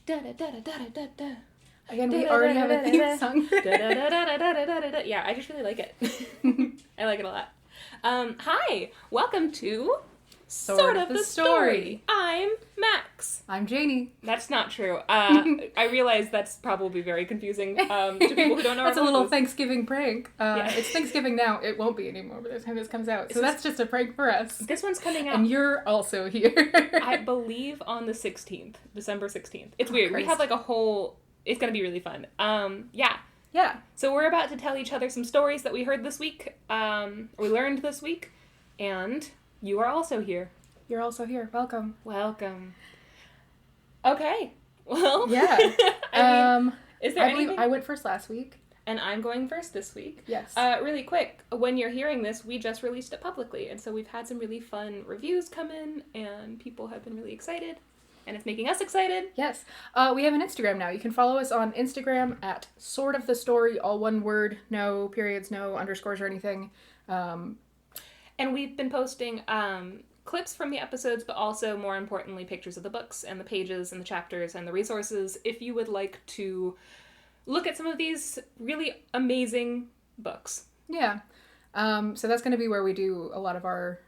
Again, we already have a theme song. Yeah, I just really like it. I like it a lot. Hi, welcome to Sort of the Story. I'm Max. I'm Janey. That's not true. I realize that's probably very confusing to people who don't know. That's our a little voices. Thanksgiving prank. Yeah. It's Thanksgiving now. It won't be anymore by the time this comes out. So that's just a prank for us. This one's coming out. And you're also here. I believe on the 16th, December 16th. It's weird. Christ. We have like a whole... It's going to be really fun. Yeah. Yeah. So we're about to tell each other some stories that we heard this week, we learned this week, and you are also here. You're also here. Welcome. Welcome. Okay. Well. Yeah. Is there anything? I went first last week. And I'm going first this week. Yes. Really quick, when you're hearing this, we just released it publicly, and so we've had some really fun reviews come in, and people have been really excited. And it's making us excited. Yes. We have an Instagram now. You can follow us on Instagram at Sort of the Story, all one word, no periods, no underscores or anything. And we've been posting clips from the episodes, but also, more importantly, pictures of the books and the pages and the chapters and the resources if you would like to look at some of these really amazing books. Yeah. So that's going to be where we do a lot of our,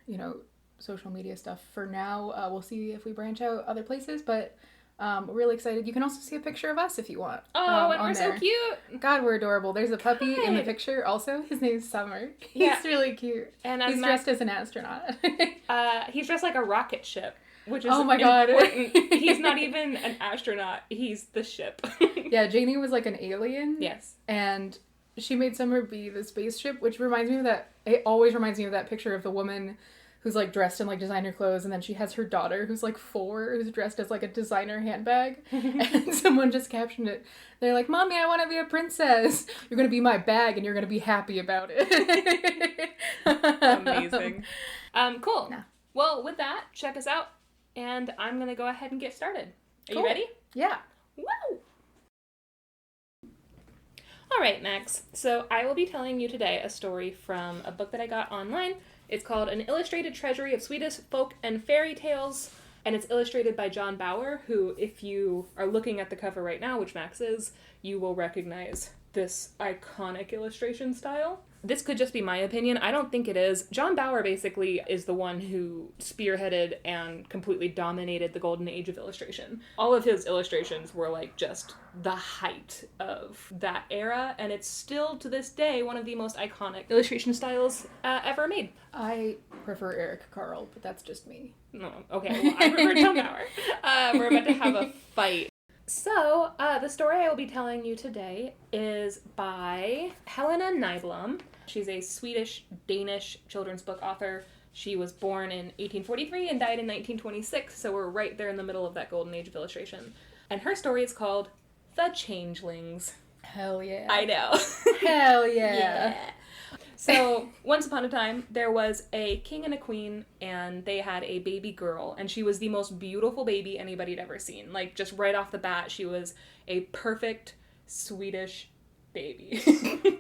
social media stuff for now. We'll see if we branch out other places, but we're really excited. You can also see a picture of us if you want. Oh, and we're so cute. God, we're adorable. There's a puppy Hi. in the picture also. His name's Summer. Yeah. He's really cute. And he's dressed as an astronaut. He's dressed like a rocket ship, which is oh my God. important. He's not even an astronaut. He's the ship. Yeah, Janey was like an alien. Yes. And she made Summer be the spaceship, which reminds me of that. It always reminds me of that picture of the woman who's like dressed in like designer clothes, and then she has her daughter who's like 4, who's dressed as like a designer handbag. And someone just captioned it. They're like, "Mommy, I want to be a princess. You're gonna be my bag, and you're gonna be happy about it." Amazing. Cool. Yeah. Well, with that, check us out, and I'm gonna go ahead and get started. Are Cool. you ready? Yeah. Woo! All right, Max. So I will be telling you today a story from a book that I got online. It's called An Illustrated Treasury of Swedish Folk and Fairy Tales, and it's illustrated by John Bauer, who, if you are looking at the cover right now, which Max is, you will recognize this iconic illustration style. This could just be my opinion. I don't think it is. John Bauer basically is the one who spearheaded and completely dominated the golden age of illustration. All of his illustrations were like just the height of that era, and it's still to this day one of the most iconic illustration styles ever made. I prefer Eric Carle, but that's just me. No, okay, well, I prefer John Bauer. We're about to have a fight. So, the story I will be telling you today is by Helena Nyblom. She's a Swedish-Danish children's book author. She was born in 1843 and died in 1926, so we're right there in the middle of that golden age of illustration. And her story is called The Changelings. Hell yeah. I know. Hell yeah. Yeah. So, once upon a time, there was a king and a queen, and they had a baby girl, and she was the most beautiful baby anybody had ever seen. Like, just right off the bat, she was a perfect Swedish baby. I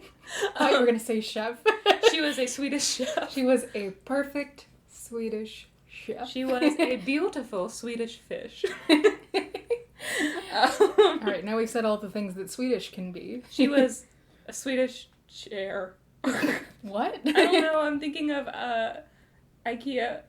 thought you were going to say chef. She was a Swedish chef. She was a perfect Swedish chef. She was a beautiful Swedish fish. Alright, now we've said all the things that Swedish can be. She was a Swedish chair. What? I don't know, I'm thinking of IKEA.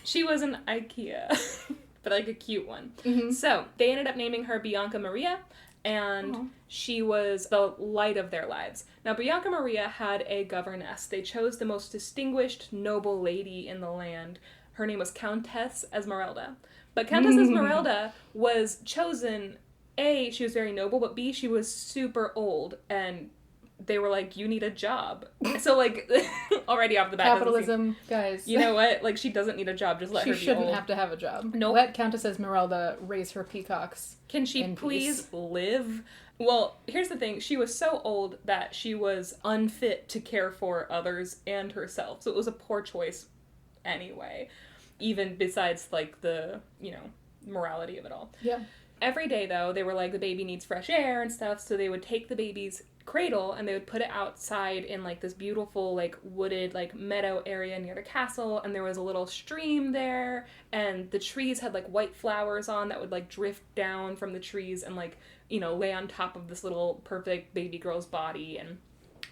She was an IKEA, but like a cute one. Mm-hmm. So, they ended up naming her Bianca Maria, and she was the light of their lives. Now, Bianca Maria had a governess. They chose the most distinguished, noble lady in the land. Her name was Countess Esmeralda. But Countess Esmeralda was chosen, A, she was very noble, but B, she was super old, and they were like, you need a job. So, like, already off the bat. Capitalism, guys. You know what? Like, she doesn't need a job. Just let her be old. She shouldn't have to have a job. Nope. Let Countess Esmeralda raise her peacocks. Can she please live? Well, here's the thing. She was so old that she was unfit to care for others and herself. So it was a poor choice anyway. Even besides, like, the, morality of it all. Yeah. Every day, though, they were like, the baby needs fresh air and stuff, so they would take the baby's cradle, and they would put it outside in, like, this beautiful, like, wooded, like, meadow area near the castle, and there was a little stream there, and the trees had, like, white flowers on that would, like, drift down from the trees and, like, you know, lay on top of this little perfect baby girl's body, and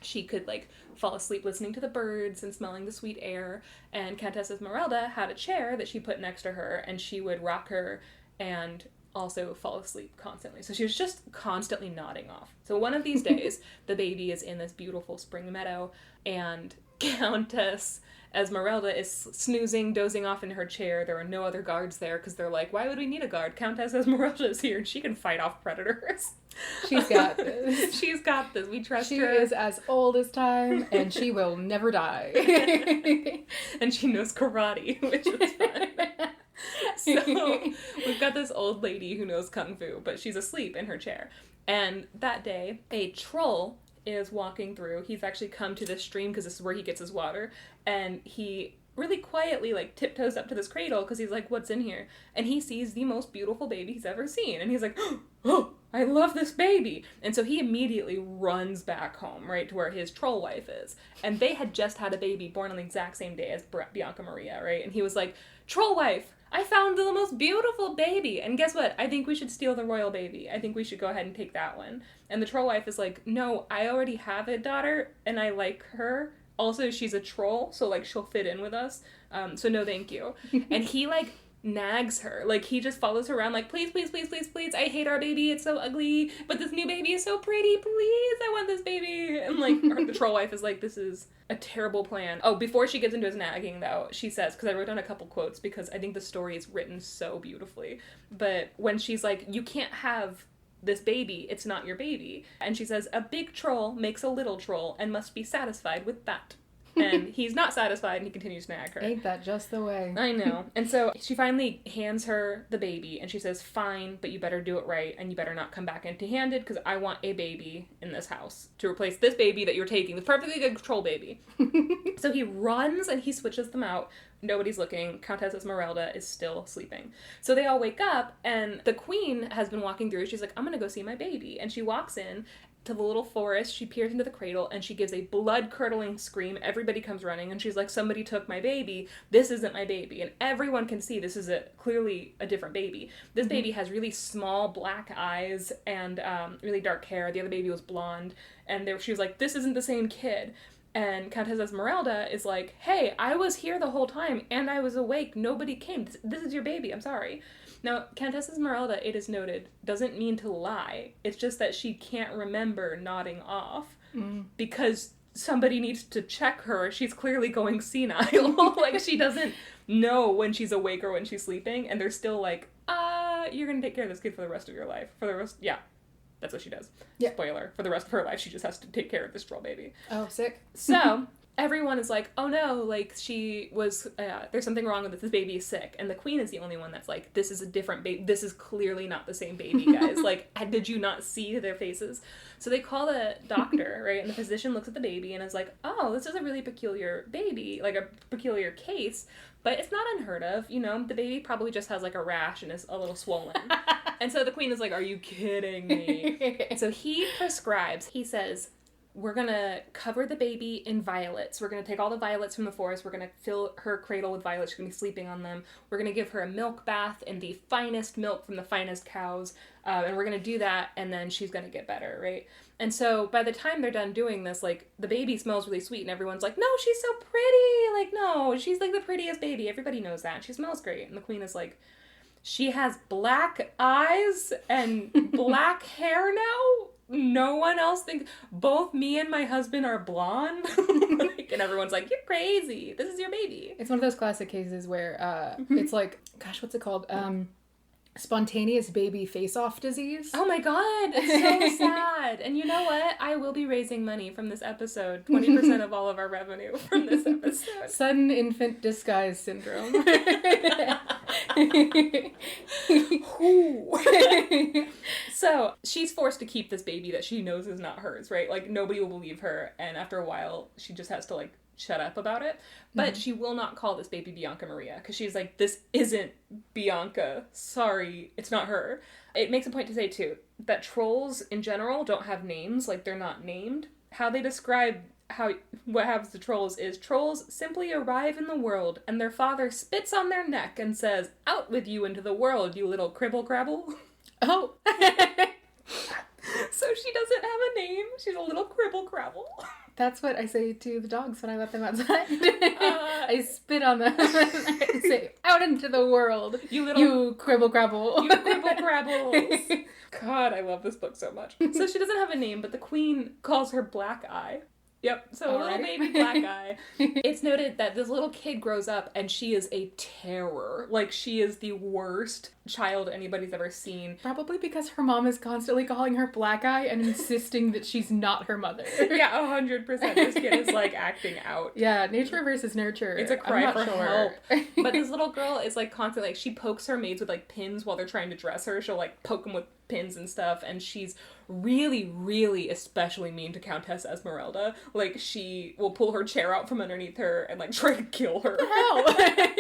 she could, like, fall asleep listening to the birds and smelling the sweet air, and Countess Esmeralda had a chair that she put next to her, and she would rock her and also fall asleep constantly. So she was just constantly nodding off. So one of these days, the baby is in this beautiful spring meadow, and Countess Esmeralda is snoozing, dozing off in her chair. There are no other guards there because they're like, why would we need a guard? Countess Esmeralda is here and she can fight off predators. She's got this. She's got this. We trust she her. She is as old as time and she will never die. And she knows karate, which is fun. So we've got this old lady who knows kung fu, but she's asleep in her chair. And that day, a troll is walking through. He's actually come to this stream because this is where he gets his water. And he really quietly, like, tiptoes up to this cradle because he's like, what's in here? And he sees the most beautiful baby he's ever seen. And he's like, oh, I love this baby. And so he immediately runs back home, right, to where his troll wife is. And they had just had a baby born on the exact same day as Bianca Maria, right? And he was like, troll wife, I found the most beautiful baby. And guess what? I think we should steal the royal baby. I think we should go ahead and take that one. And the troll wife is like, no, I already have a daughter and I like her. Also, she's a troll, so, like, she'll fit in with us. So no thank you. And he, like, nags her. Like, he just follows her around like, please, please, please, please, please, I hate our baby, it's so ugly, but this new baby is so pretty, please, I want this baby. And, like, the troll wife is like, this is a terrible plan. Oh, before she gets into his nagging, though, she says, because I wrote down a couple quotes because I think the story is written so beautifully, but when she's like, you can't have this baby, it's not your baby. And she says, a big troll makes a little troll and must be satisfied with that. And he's not satisfied and he continues to nag her. Ain't that just the way? I know. And so she finally hands her the baby and she says, fine, but you better do it right and you better not come back empty-handed because I want a baby in this house to replace this baby that you're taking, the perfectly good troll baby. So he runs and he switches them out. Nobody's looking. Countess Esmeralda is still sleeping. So they all wake up and the queen has been walking through. She's like, I'm gonna go see my baby. And she walks in to the little forest, she peers into the cradle, and she gives a blood-curdling scream. Everybody comes running, and she's like, somebody took my baby. This isn't my baby. And everyone can see this is clearly a different baby. This baby has really small black eyes and really dark hair. The other baby was blonde. And she was like, this isn't the same kid. And Countess Esmeralda is like, hey, I was here the whole time, and I was awake. Nobody came. This is your baby. I'm sorry. Now, Countess Esmeralda, it is noted, doesn't mean to lie. It's just that she can't remember nodding off because somebody needs to check her. She's clearly going senile. Like, she doesn't know when she's awake or when she's sleeping, and they're still like, you're gonna take care of this kid for the rest of your life. Yeah. That's what she does. Yeah. Spoiler. For the rest of her life, she just has to take care of this troll baby. Oh, sick. So, everyone is like, oh no, like, she was, there's something wrong with this baby is sick. And the queen is the only one that's like, this is a different baby. This is clearly not the same baby, guys. Like, did you not see their faces? So they call the doctor, right? And the physician looks at the baby and is like, oh, this is a really peculiar baby, like a peculiar case. But it's not unheard of, you know? The baby probably just has, like, a rash and is a little swollen. And so the queen is like, are you kidding me? So he prescribes, he says, we're going to cover the baby in violets. We're going to take all the violets from the forest. We're going to fill her cradle with violets. She's going to be sleeping on them. We're going to give her a milk bath in the finest milk from the finest cows. And we're going to do that, and then she's going to get better, right? And so by the time they're done doing this, like, the baby smells really sweet, and everyone's like, no, she's so pretty. Like, no, she's, like, the prettiest baby. Everybody knows that. She smells great. And the queen is like, she has black eyes and black hair now? No one else thinks, both me and my husband are blonde? Like, and everyone's like, you're crazy. This is your baby. It's one of those classic cases where it's like, gosh, what's it called? Spontaneous baby face-off disease. Oh my god, it's so sad. And you know what? I will be raising money from this episode. 20% of all of our revenue from this episode. Sudden infant disguise syndrome. So, she's forced to keep this baby that she knows is not hers, right? Like, nobody will believe her, and after a while, she just has to, like, shut up about it. But she will not call this baby Bianca Maria, because she's like, this isn't Bianca. Sorry, it's not her. It makes a point to say, too, that trolls in general don't have names, like they're not named. How they describe what happens to trolls is trolls simply arrive in the world and their father spits on their neck and says, out with you into the world, you little cribble crabble. Oh. So she doesn't have a name. She's a little cribble crabble. That's what I say to the dogs when I let them outside. I spit on them and I say, out into the world, you cribble crabble. You cribble crabbles. God, I love this book so much. So she doesn't have a name, but the queen calls her Black Eye. Yep, so a little baby Black Eye. It's noted that this little kid grows up and she is a terror. Like, she is the worst child anybody's ever seen. Probably because her mom is constantly calling her Black Eye and insisting that she's not her mother. Yeah, 100%. This kid is, like, acting out. Yeah, nature versus nurture. It's a cry for help. But this little girl is, like, constantly, like, she pokes her maids with, like, pins while they're trying to dress her. She'll, like, poke them with pins and stuff, and she's really, really especially mean to Countess Esmeralda. Like, she will pull her chair out from underneath her and, like, try to kill her. What the hell?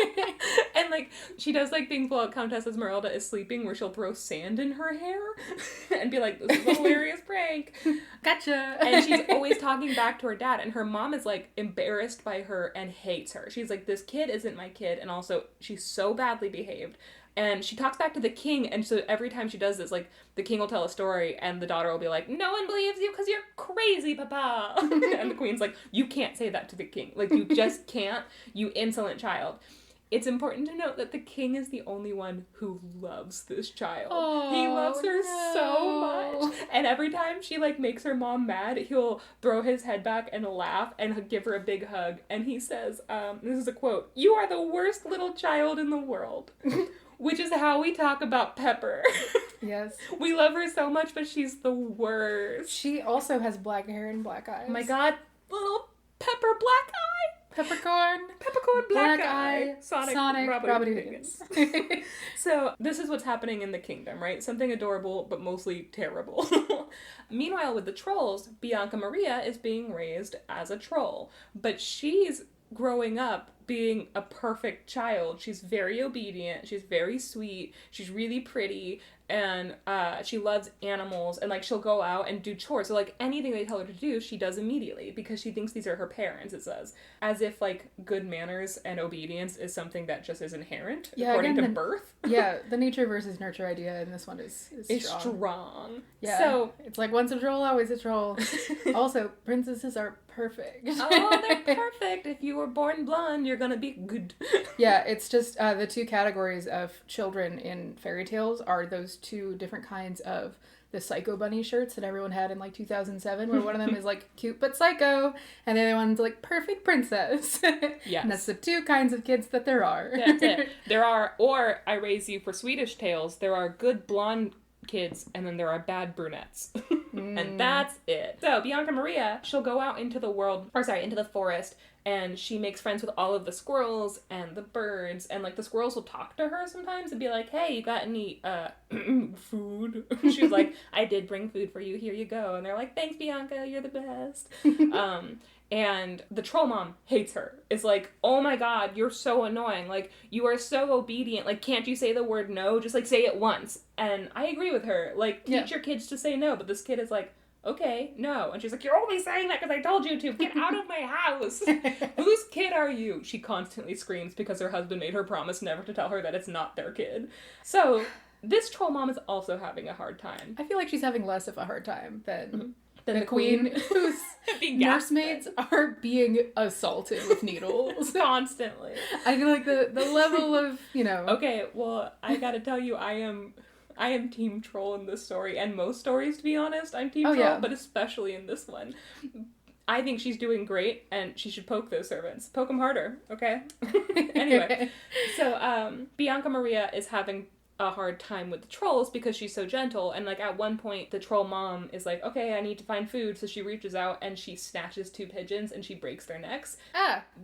And, like, she does, like, things while Countess Esmeralda is sleeping where she'll throw sand in her hair and be like, this is a hilarious prank. Gotcha. And she's always talking back to her dad, and her mom is, like, embarrassed by her and hates her. She's like, this kid isn't my kid, and also she's so badly behaved. And she talks back to the king, and so every time she does this, like, the king will tell a story, and the daughter will be like, no one believes you because you're crazy, papa. And the queen's like, you can't say that to the king. Like, you just can't, you insolent child. It's important to note that the king is the only one who loves this child. Oh, he loves her so much. And every time she, like, makes her mom mad, he'll throw his head back and laugh and give her a big hug. And he says, this is a quote, "You are the worst little child in the world." Which is how we talk about Pepper. Yes. We love her so much, but she's the worst. She also has black hair and black eyes. Oh my god, little Pepper Black Eye. Peppercorn Black Eye. Sonic Robin Higgins. So, this is what's happening in the kingdom, right? Something adorable, but mostly terrible. Meanwhile, with the trolls, Bianca Maria is being raised as a troll. But she's growing up being a perfect child. She's very obedient, she's very sweet, she's really pretty, and she loves animals, and, like, she'll go out and do chores. So, like, anything they tell her to do, she does immediately, because she thinks these are her parents, it says. As if, like, good manners and obedience is something that just is inherent, according to birth. Yeah, the nature versus nurture idea in this one is strong. Yeah, so it's like, once a troll, always a troll. Also, princesses are perfect. Oh, they're perfect. If you were born blonde, you're gonna be good. Yeah, it's just the two categories of children in fairy tales are those two different kinds of the Psycho Bunny shirts that everyone had in, like, 2007, where one of them is, like, cute but psycho, and the other one's, like, perfect princess. Yes. And that's the two kinds of kids that there are. That's it. There are, or I raise you for Swedish tales, there are good blonde kids, and then there are bad brunettes. And that's it. So, Bianca Maria, she'll go out into the forest, and she makes friends with all of the squirrels and the birds, and, like, the squirrels will talk to her sometimes and be like, hey, you got any, food? She's like, I did bring food for you, here you go. And they're like, thanks, Bianca, you're the best. And the troll mom hates her. It's like, oh my god, you're so annoying. Like, you are so obedient. Like, can't you say the word no? Just, like, say it once. And I agree with her. Like, teach your kids to say no. But this kid is like, okay, no. And she's like, you're only saying that because I told you to. Get out of my house. Whose kid are you? She constantly screams because her husband made her promise never to tell her that it's not their kid. So, this troll mom is also having a hard time. I feel like she's having less of a hard time than the queen whose nursemaids are being assaulted with needles. Constantly. I feel like the level of, Okay, well, I gotta tell you, I am team troll in this story, and most stories, to be honest, I'm team troll, yeah. But especially in this one. I think she's doing great, and she should poke those servants. Poke them harder, okay? Anyway, so Bianca Maria is having a hard time with the trolls because she's so gentle, and, like, at one point the troll mom is like, okay, I need to find food, so she reaches out and she snatches 2 pigeons and she breaks their necks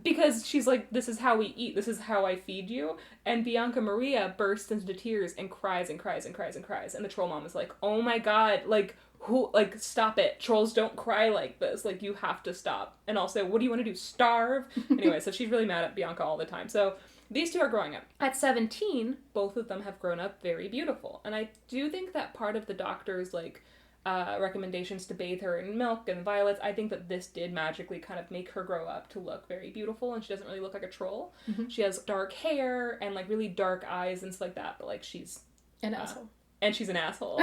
because she's like, this is how we eat, this is how I feed you. And Bianca Maria bursts into tears and cries and cries and cries and cries, and the troll mom is like, oh my god, like, who, like, stop it. Trolls don't cry like this. Like, you have to stop. And also, what do you want to do? Starve? Anyway, so she's really mad at Bianca all the time. So these two are growing up. At 17, both of them have grown up very beautiful. And I do think that part of the doctor's, like, recommendations to bathe her in milk and violets, I think that this did magically kind of make her grow up to look very beautiful, and she doesn't really look like a troll. She has dark hair and, like, really dark eyes and stuff like that, but, like, she's An asshole. And she's an asshole.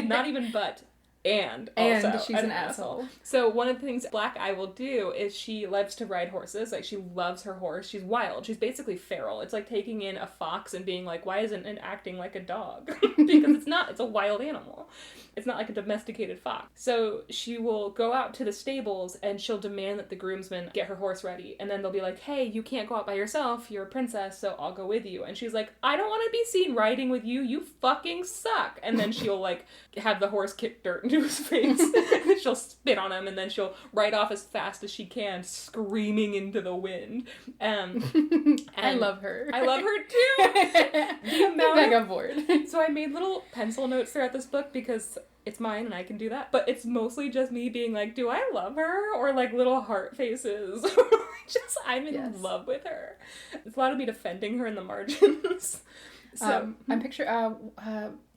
Not even but. And she's an asshole. So one of the things Black Eye will do is she loves to ride horses. Like, she loves her horse. She's wild. She's basically feral. It's like taking in a fox and being like, why isn't it acting like a dog? Because it's not. It's a wild animal. It's not like a domesticated fox. So she will go out to the stables and she'll demand that the groomsmen get her horse ready. And then they'll be like, hey, you can't go out by yourself. You're a princess, so I'll go with you. And she's like, I don't want to be seen riding with you. You fucking suck. And then she'll, like, have the horse kick dirt into his face. She'll spit on him, and then she'll ride off as fast as she can, screaming into the wind. And I love her. I love her too. The amount on board. So I made little pencil notes throughout this book because it's mine and I can do that. But it's mostly just me being like, do I love her? Or, like, little heart faces. I'm in love with her. It's a lot of me defending her in the margins. So I'm picturing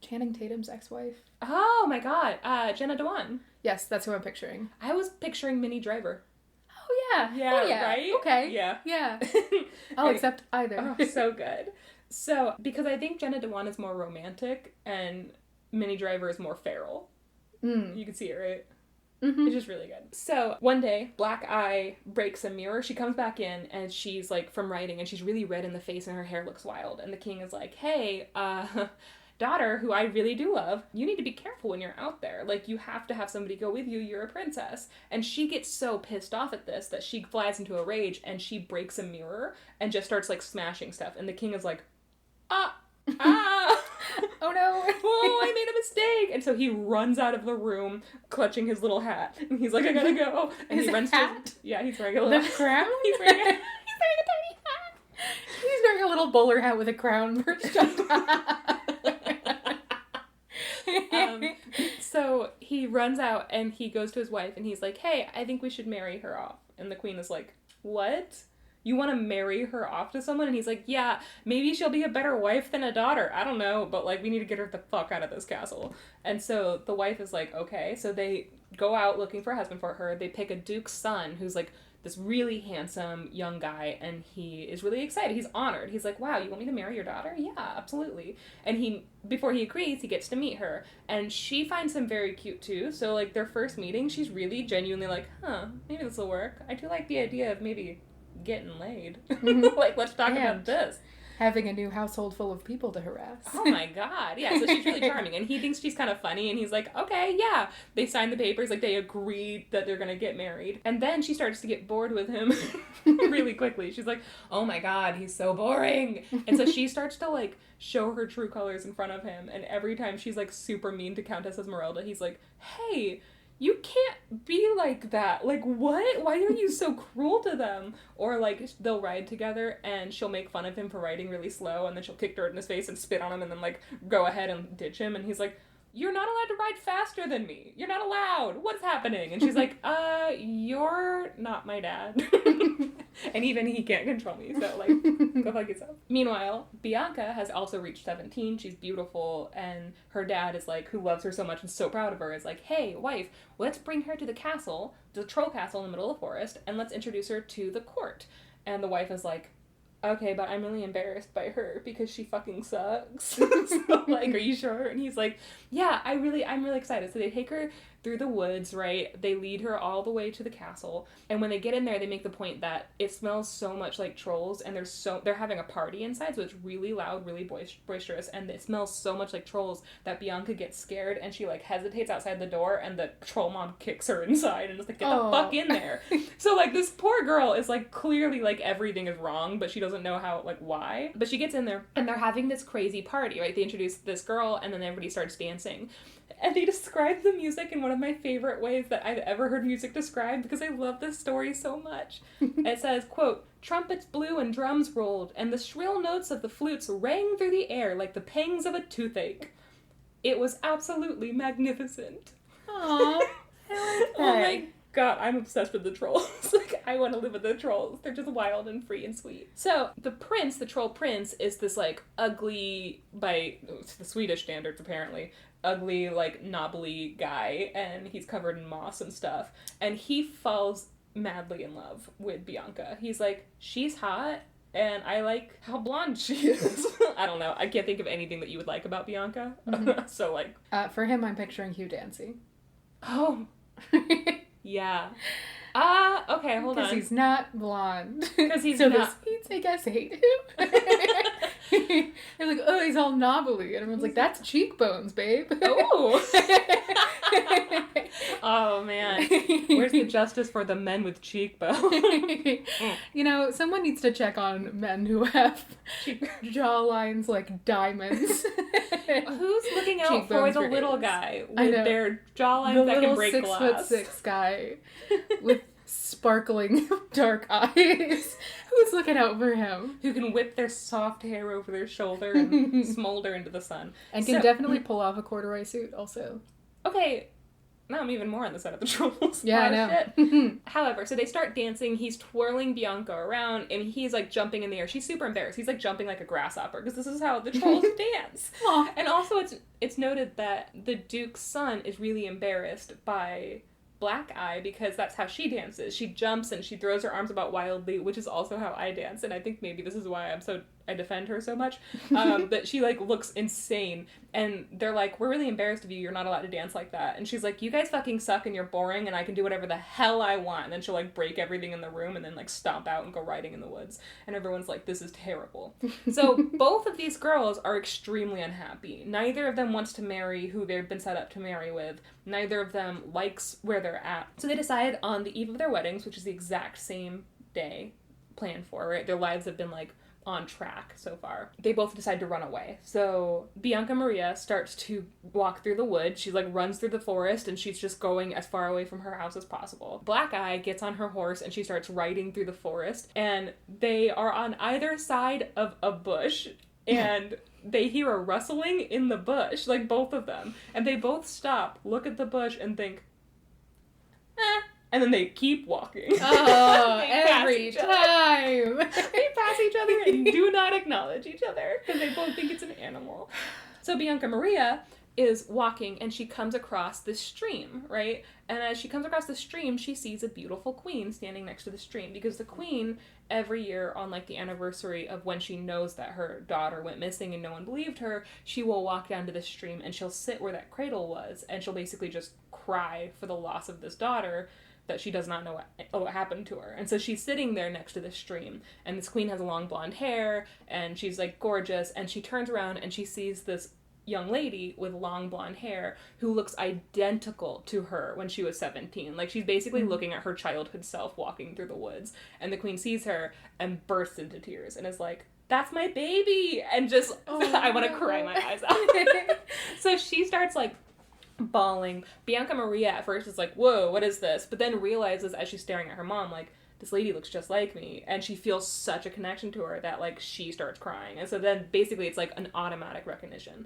Channing Tatum's ex-wife. Oh my god, Jenna Dewan. Yes, that's who I'm picturing. I was picturing Minnie Driver. Oh yeah, right? Okay. Yeah. I'll accept either. Oh, so good. So, because I think Jenna Dewan is more romantic and Minnie Driver is more feral. You can see it, right? It's just really good. So, one day, Black Eye breaks a mirror. She comes back in, and she's, like, from writing, and she's really red in the face, and her hair looks wild. And the king is like, hey, daughter, who I really do love, you need to be careful when you're out there. Like, you have to have somebody go with you. You're a princess. And she gets so pissed off at this that she flies into a rage, and she breaks a mirror, and just starts, like, smashing stuff. And the king is like, oh no. Oh, I made a mistake. And so he runs out of the room, clutching his little hat. And he's like, I gotta go. And his he runs hat? to yeah, he's wearing a little The crown? He's wearing a tiny hat. He's wearing a little bowler hat with a crown perched on top. So he runs out and he goes to his wife and he's like, hey, I think we should marry her off. And the queen is like, what? You want to marry her off to someone? And he's like, yeah, maybe she'll be a better wife than a daughter. I don't know, but, like, we need to get her the fuck out of this castle. And so the wife is like, okay. So they go out looking for a husband for her. They pick a duke's son who's, like, this really handsome young guy, and he is really excited. He's honored. He's like, wow, you want me to marry your daughter? Yeah, absolutely. And before he agrees, he gets to meet her. And she finds him very cute, too. So, like, their first meeting, she's really genuinely like, maybe this will work. I do like the idea of maybe getting laid. Like, let's talk about this. Having a new household full of people to harass. Oh my god. Yeah, so she's really charming. And he thinks she's kind of funny, and he's like, okay, yeah. They sign the papers, like, they agreed that they're gonna get married. And then she starts to get bored with him really quickly. She's like, oh my god, he's so boring. And so she starts to, like, show her true colors in front of him. And every time she's, like, super mean to Countess Esmeralda, he's like, hey, you can't be like that. Like, what? Why are you so cruel to them? Or, like, they'll ride together, and she'll make fun of him for riding really slow, and then she'll kick dirt in his face and spit on him, and then, like, go ahead and ditch him, and he's like, you're not allowed to ride faster than me. You're not allowed. What's happening? And she's like, you're not my dad. And even he can't control me, so, like, go fuck yourself. Meanwhile, Bianca has also reached 17. She's beautiful, and her dad is, like, who loves her so much and so proud of her, is like, hey, wife, let's bring her to the castle, the troll castle in the middle of the forest, and let's introduce her to the court. And the wife is like, okay, but I'm really embarrassed by her because she fucking sucks. So, like, are you sure? And he's like, yeah, I'm really excited. So they take her through the woods, right? They lead her all the way to the castle. And when they get in there, they make the point that it smells so much like trolls, and they're having a party inside, so it's really loud, really boisterous, and it smells so much like trolls that Bianca gets scared, and she, like, hesitates outside the door, and the troll mom kicks her inside, and is like, get the fuck in there. So, like, this poor girl is, like, clearly, like, everything is wrong, but she doesn't know how, like, why. But she gets in there, and they're having this crazy party, right? They introduce this girl, and then everybody starts dancing. And they describe the music in one of my favorite ways that I've ever heard music described, because I love this story so much. It says, quote, trumpets blew and drums rolled, and the shrill notes of the flutes rang through the air like the pangs of a toothache. It was absolutely magnificent. Aw, I like that. Oh my god, I'm obsessed with the trolls. Like, I want to live with the trolls. They're just wild and free and sweet. So, the prince, the troll prince, is this, like, ugly, by the Swedish standards, apparently, ugly, like, knobbly guy, and he's covered in moss and stuff. And he falls madly in love with Bianca. He's like, she's hot, and I like how blonde she is. I don't know. I can't think of anything that you would like about Bianca. Mm-hmm. So, like... For him, I'm picturing Hugh Dancy. Oh... Yeah. Okay, hold on. Because he's not blonde. Because he's so not. the Swedes, I guess, hate him. They're like, oh, he's all knobbly. And everyone's like, that's cheekbones, babe. Oh. Oh, man. Where's the justice for the men with cheekbones? You know, someone needs to check on men who have jawlines like diamonds. Who's looking out for the little guy with their jawlines that can break glass? The 6'6" guy with sparkling dark eyes. Who's looking out for him? Who can whip their soft hair over their shoulder and smolder into the sun. And can definitely pull off a corduroy suit also. Okay, now I'm even more on the side of the trolls. Yeah, I know. Shit. However, so they start dancing, he's twirling Bianca around, and he's like jumping in the air. She's super embarrassed. He's like jumping like a grasshopper, because this is how the trolls dance. Aww. And also it's noted that the Duke's son is really embarrassed by Black Eye, because that's how she dances. She jumps and she throws her arms about wildly, which is also how I dance, and I think maybe this is why I defend her so much. But she like looks insane, and they're like, we're really embarrassed of you, you're not allowed to dance like that. And she's like, you guys fucking suck and you're boring and I can do whatever the hell I want. And then she'll like break everything in the room and then like stomp out and go riding in the woods. And everyone's like, this is terrible. So both of these girls are extremely unhappy. Neither of them wants to marry who they've been set up to marry with. Neither of them likes where they're at. So they decide on the eve of their weddings, which is the exact same day planned for, right? Their lives have been like on track so far. They both decide to run away. So Bianca Maria starts to walk through the woods. She like runs through the forest and she's just going as far away from her house as possible. Black Eye gets on her horse and she starts riding through the forest, and they are on either side of a bush and they hear a rustling in the bush, like both of them, and they both stop, look at the bush and think, and then they keep walking. Oh, every time. They pass each other and do not acknowledge each other because they both think it's an animal. So Bianca Maria is walking and she comes across this stream, right? And as she comes across the stream, she sees a beautiful queen standing next to the stream, because the queen, every year on like the anniversary of when she knows that her daughter went missing and no one believed her, she will walk down to the stream and she'll sit where that cradle was and she'll basically just cry for the loss of this daughter, that she does not know what happened to her. And so she's sitting there next to the stream, and this queen has long blonde hair, and she's like gorgeous, and she turns around and she sees this young lady with long blonde hair who looks identical to her when she was 17. Like, she's basically looking at her childhood self walking through the woods, and the queen sees her and bursts into tears and is like, that's my baby! And just, I want to cry my eyes out. So she starts like bawling. Bianca Maria at first is like, whoa, what is this? But then realizes as she's staring at her mom, like, this lady looks just like me. And she feels such a connection to her that, like, she starts crying. And so then basically it's like an automatic recognition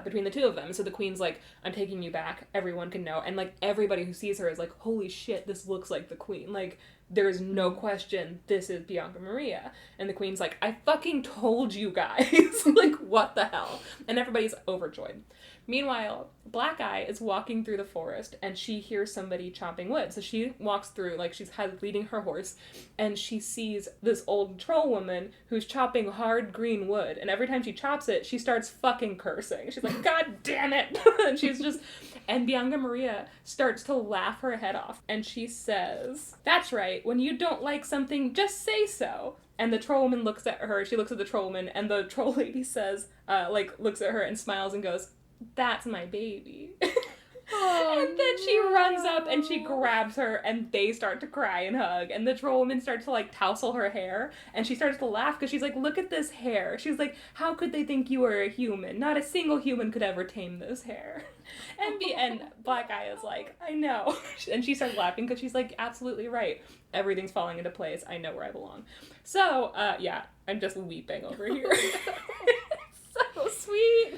between the two of them. So the queen's like, I'm taking you back. Everyone can know. And, like, everybody who sees her is like, holy shit, this looks like the queen. Like, there is no question this is Bianca Maria. And the queen's like, I fucking told you guys. Like, what the hell? And everybody's overjoyed. Meanwhile, Black Eye is walking through the forest and she hears somebody chopping wood. So she walks through, like, she's leading her horse, and she sees this old troll woman who's chopping hard green wood. And every time she chops it, she starts fucking cursing. She's like, God damn it! And she's just... And Bianca Maria starts to laugh her head off. And she says, that's right, when you don't like something, just say so. And the troll woman looks at her, she looks at the troll woman, and the troll lady says, looks at her and smiles and goes, that's my baby. Oh, and then she runs up and she grabs her and they start to cry and hug, and the troll woman starts to like tousle her hair, and she starts to laugh because she's like, look at this hair. She's like, how could they think you were a human? Not a single human could ever tame this hair. And Black Eye is like, I know. And she starts laughing because she's like, absolutely right. Everything's falling into place. I know where I belong. So, yeah, I'm just weeping over here. So sweet.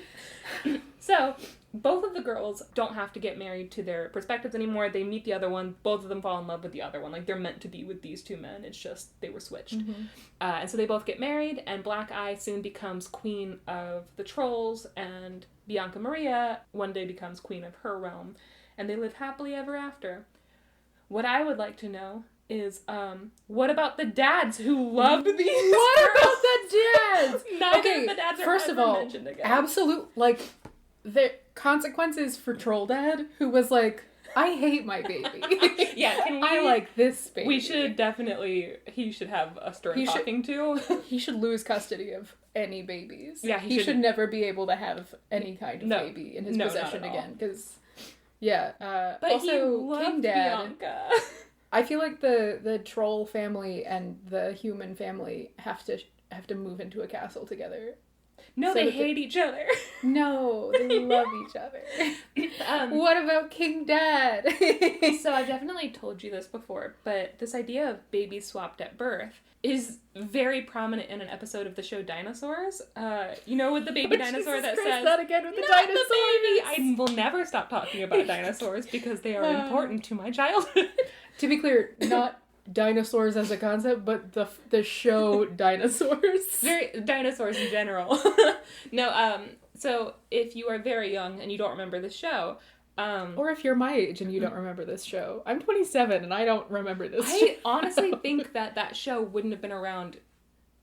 So, both of the girls don't have to get married to their perspectives anymore. They meet the other one. Both of them fall in love with the other one. Like, they're meant to be with these two men. It's just they were switched. Mm-hmm. And so they both get married, and Black Eye soon becomes queen of the trolls, and Bianca Maria one day becomes queen of her realm. And they live happily ever after. What I would like to know is, what about the dads who loved these What girls? about the dads? Neither of the dads are first of ever all, mentioned again. absolute, like, the consequences for Troll Dad, who was like, I hate my baby. Yeah, can we... I like this baby. We should definitely... He should have a stern talking to. He should lose custody of any babies. Yeah, he should never be able to have any kind of baby in his possession again, because... Yeah. But also, he loved King Dad. Bianca. I feel like the troll family and the human family have to move into a castle together. No, So they that hate each other. No, they love each other. What about King Dad? So I've definitely told you this before, but this idea of babies swapped at birth is very prominent in an episode of the show Dinosaurs. You know, with the baby dinosaur that says, that again with the "Not dinosaurs." the baby." I will never stop talking about dinosaurs because they are important to my childhood. To be clear, not dinosaurs as a concept, but the show Dinosaurs. Dinosaurs in general. No, so if you are very young and you don't remember the show, or if you're my age and you don't remember this show. I'm 27 and I don't remember this show. I honestly think that show wouldn't have been around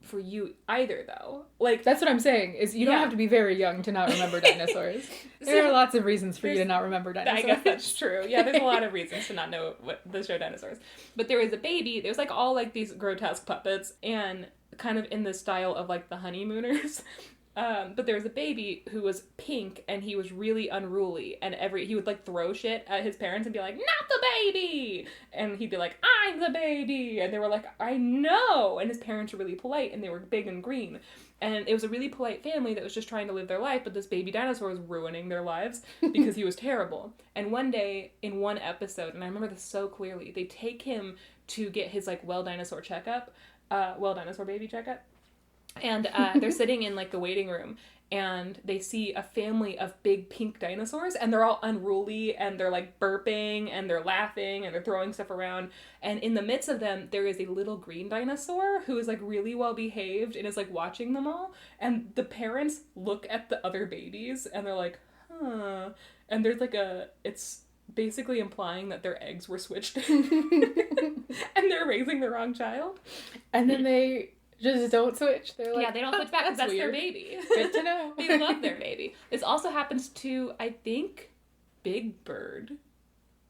for you either, though. Like, that's what I'm saying, is you don't have to be very young to not remember dinosaurs. There are lots of reasons for you to not remember dinosaurs. I guess that's true. Yeah, there's a lot of reasons to not know what the show Dinosaurs. But there was a baby, there's like all like these grotesque puppets, and kind of in the style of like the Honeymooners. But there was a baby who was pink, and he was really unruly, and he would like throw shit at his parents and be like, "Not the baby!" And he'd be like, "I'm the baby!" And they were like, "I know!" And his parents were really polite, and they were big and green. And it was a really polite family that was just trying to live their life, but this baby dinosaur was ruining their lives because he was terrible. And one day, in one episode, and I remember this so clearly, they take him to get his like well dinosaur baby checkup. And they're sitting in, like, the waiting room, and they see a family of big pink dinosaurs, and they're all unruly, and they're, like, burping, and they're laughing, and they're throwing stuff around. And in the midst of them, there is a little green dinosaur who is, like, really well-behaved and is, like, watching them all. And the parents look at the other babies, and they're like, huh. And there's, like, it's basically implying that their eggs were switched. And they're raising the wrong child. And then they... just don't switch. They're like, yeah, they don't switch back because that's weird. their baby. Good to know. They love their baby. This also happens to, I think, Big Bird.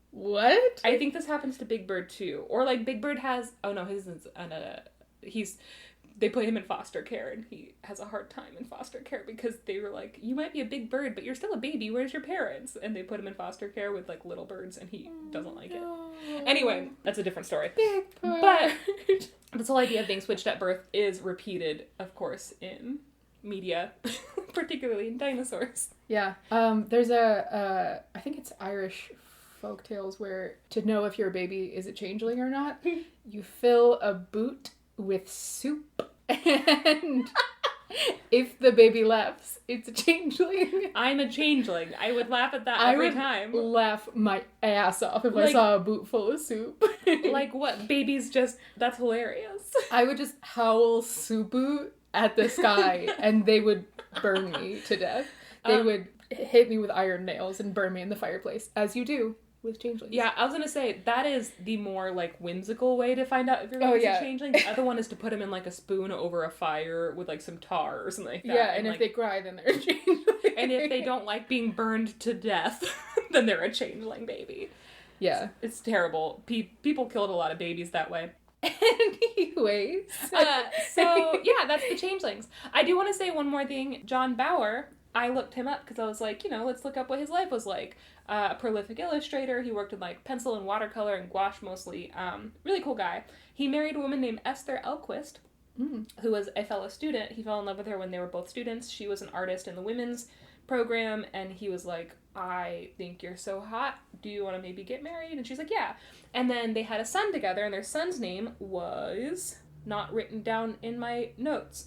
What? I think this happens to Big Bird too. Or like Big Bird has, oh no, his is, they put him in foster care, and he has a hard time in foster care because they were like, you might be a big bird, but you're still a baby. Where's your parents? And they put him in foster care with like little birds, and he doesn't like it. Anyway, that's a different story. Big bird. But this whole idea of being switched at birth is repeated, of course, in media, particularly in dinosaurs. Yeah. There's I think it's Irish folktales where to know if your baby is a changeling or not, you fill a boot with soup, and if the baby laughs, it's a changeling. I'm a changeling. I would laugh at that every time. I would laugh my ass off if I saw a boot full of soup. Like what? Babies just... That's hilarious. I would just howl soup at the sky, and they would burn me to death. They would hit me with iron nails and burn me in the fireplace, as you do with changelings. Yeah, I was gonna say, that is the more, like, whimsical way to find out if your baby's a changeling. The other one is to put them in, like, a spoon over a fire with, like, some tar or something like that. Yeah, and if they cry, then they're a changeling. And if they don't like being burned to death, then they're a changeling baby. Yeah. It's terrible. People killed a lot of babies that way. Anyways. So, yeah, that's the changelings. I do want to say one more thing. John Bauer, I looked him up because I was like, let's look up what his life was like. A prolific illustrator. He worked with, like, pencil and watercolor and gouache mostly. Really cool guy. He married a woman named Esther Elquist, who was a fellow student. He fell in love with her when they were both students. She was an artist in the women's program, and he was like, I think you're so hot. Do you want to maybe get married? And she's like, yeah. And then they had a son together, and their son's name was not written down in my notes.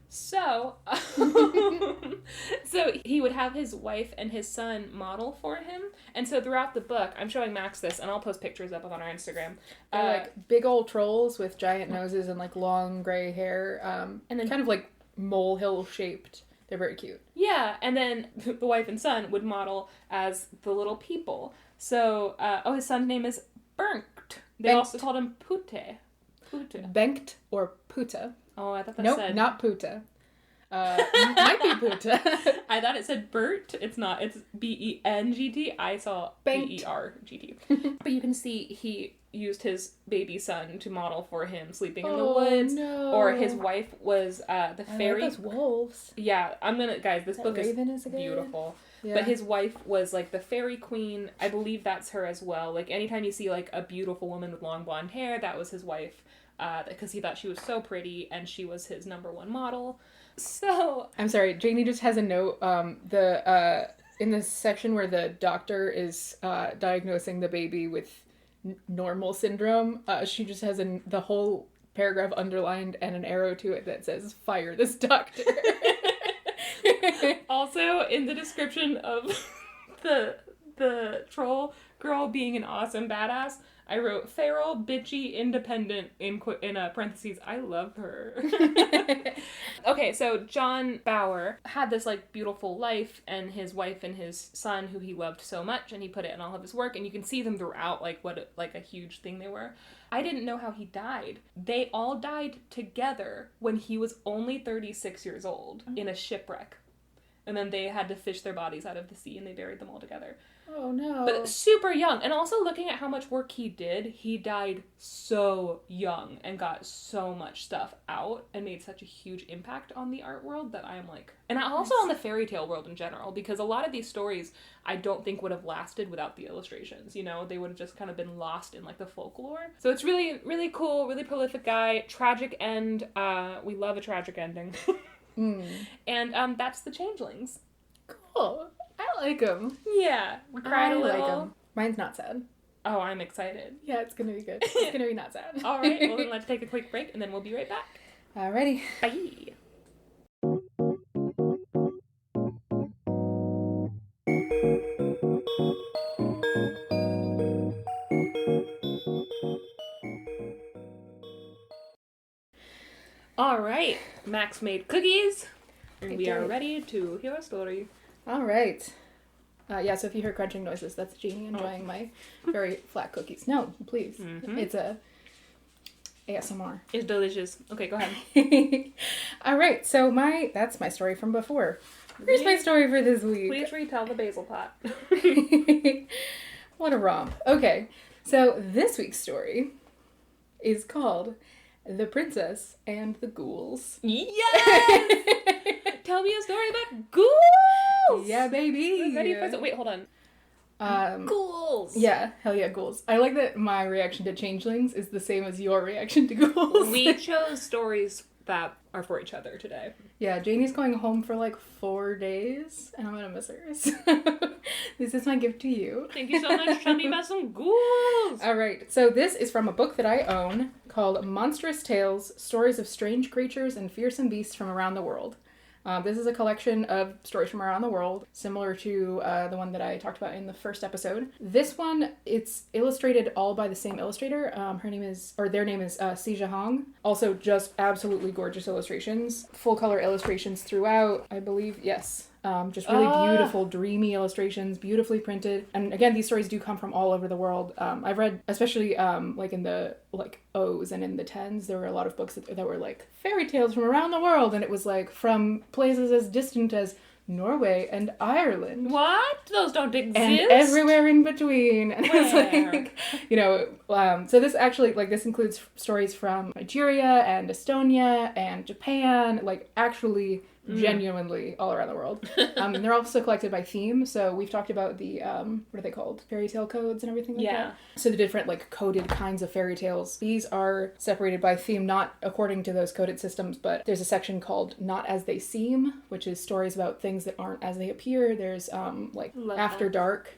So, so he would have his wife and his son model for him. And so throughout the book, I'm showing Max this, and I'll post pictures up on our Instagram. They're like big old trolls with giant noses and like long gray hair, and then kind of like molehill shaped. They're very cute. Yeah, and then the wife and son would model as the little people. So, his son's name is Bernt. They also called him Pute. Bengt or Puta. Oh, I thought that nope, said... not Puta. Might be Puta. I thought it said Bert. It's not. It's B-E-N-G-T. I saw B-E-R-G-T. But you can see he used his baby son to model for him sleeping in the woods. No. Or his wife was the fairy... I like those wolves. Yeah, guys, this book is again? beautiful. Yeah. But his wife was, like, the fairy queen. I believe that's her as well. Like, anytime you see, like, a beautiful woman with long blonde hair, that was his wife. Because he thought she was so pretty, and she was his number one model. So... I'm sorry, Janey just has a note. In the section where the doctor is diagnosing the baby with normal syndrome, she just has the whole paragraph underlined and an arrow to it that says, "Fire this doctor." Also, in the description of the troll girl being an awesome badass, I wrote feral, bitchy, independent in parentheses. I love her. Okay, so John Bauer had this like beautiful life, and his wife and his son, who he loved so much, and he put it in all of his work, and you can see them throughout, like what a huge thing they were. I didn't know how he died. They all died together when he was only 36 years old in a shipwreck. And then they had to fish their bodies out of the sea, and they buried them all together. Oh, no. But super young. And also looking at how much work he did, he died so young and got so much stuff out and made such a huge impact on the art world that I'm like... And also on the fairy tale world in general, because a lot of these stories I don't think would have lasted without the illustrations, you know? They would have just kind of been lost in, like, the folklore. So it's really, really cool, really prolific guy. Tragic end. We love a tragic ending. And that's the Changelings. Cool. I like them. Yeah. We cried a little. Like them. Mine's not sad. Oh, I'm excited. Yeah, it's gonna be good. It's gonna be not sad. All right, well then let's take a quick break and then we'll be right back. Alrighty. Bye. All right, Max made cookies, and we are ready to hear a story. All right. So if you hear crunching noises, that's Janey enjoying my very flat cookies. No, please. Mm-hmm. It's a ASMR. It's delicious. Okay, go ahead. All right, so that's my story from before. Here's my story for this week. Please retell the basil pot. What a romp. Okay, so this week's story is called The Princess and the Ghouls. Yes! Tell me a story about ghouls! Yeah, baby! I'm ready for wait, hold on. Ghouls! Yeah, hell yeah, ghouls. I like that my reaction to changelings is the same as your reaction to ghouls. We chose stories that are for each other today. Yeah, Janey's going home for like 4 days, and I'm gonna miss her. So this is my gift to you. Thank you so much. Tell me about some ghouls! Alright, so this is from a book that I own called Monstrous Tales, Stories of Strange Creatures and Fearsome Beasts from Around the World. This is a collection of stories from around the world, similar to the one that I talked about in the first episode. This one, it's illustrated all by the same illustrator. Their name is Sijia Hong. Also, just absolutely gorgeous illustrations. Full color illustrations throughout, I believe. Yes. Just really beautiful, dreamy illustrations, beautifully printed. And again, these stories do come from all over the world. I've read, especially like in the O's and in the 10s, there were a lot of books that were like fairy tales from around the world, and it was like from places as distant as Norway and Ireland. What? Those don't exist? And everywhere in between. And it was like, so this actually, like, this includes stories from Nigeria and Estonia and Japan, like, actually genuinely all around the world. And they're also collected by theme. So we've talked about the, what are they called? Fairy tale codes and everything like that. So the different, like, coded kinds of fairy tales. These are separated by theme, not according to those coded systems, but there's a section called Not As They Seem, which is stories about things that aren't as they appear. There's, After Dark,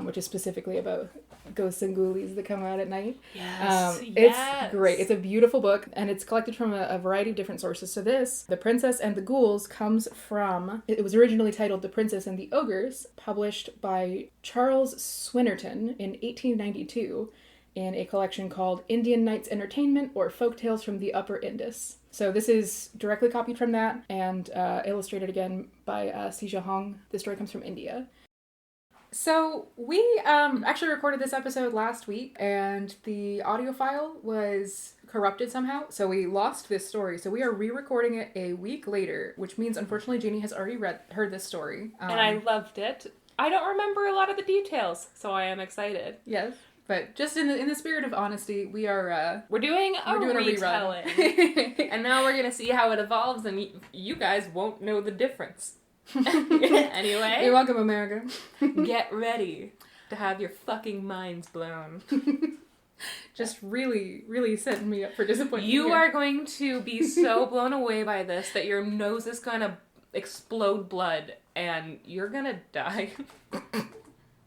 which is specifically about ghosts and ghoulies that come out at night. Yes, It's great. It's a beautiful book, and it's collected from a variety of different sources. So this, The Princess and the Ghouls, comes from, it was originally titled The Princess and the Ogres, published by Charles Swinnerton in 1892 in a collection called Indian Nights Entertainment or Folktales from the Upper Indus. So this is directly copied from that and illustrated again by Sija Hong. The story comes from India. So we actually recorded this episode last week, and the audio file was corrupted somehow, so we lost this story. So we are re-recording it a week later, which means unfortunately Janey has already heard this story. And I loved it. I don't remember a lot of the details, so I am excited. Yes. But just in the spirit of honesty, we are we're doing a retelling. And now we're gonna see how it evolves, and you guys won't know the difference. Anyway, you're welcome, America. Get ready to have your fucking minds blown. Just really, really setting me up for disappointment. You are going to be so blown away by this that your nose is gonna explode blood, and you're gonna die.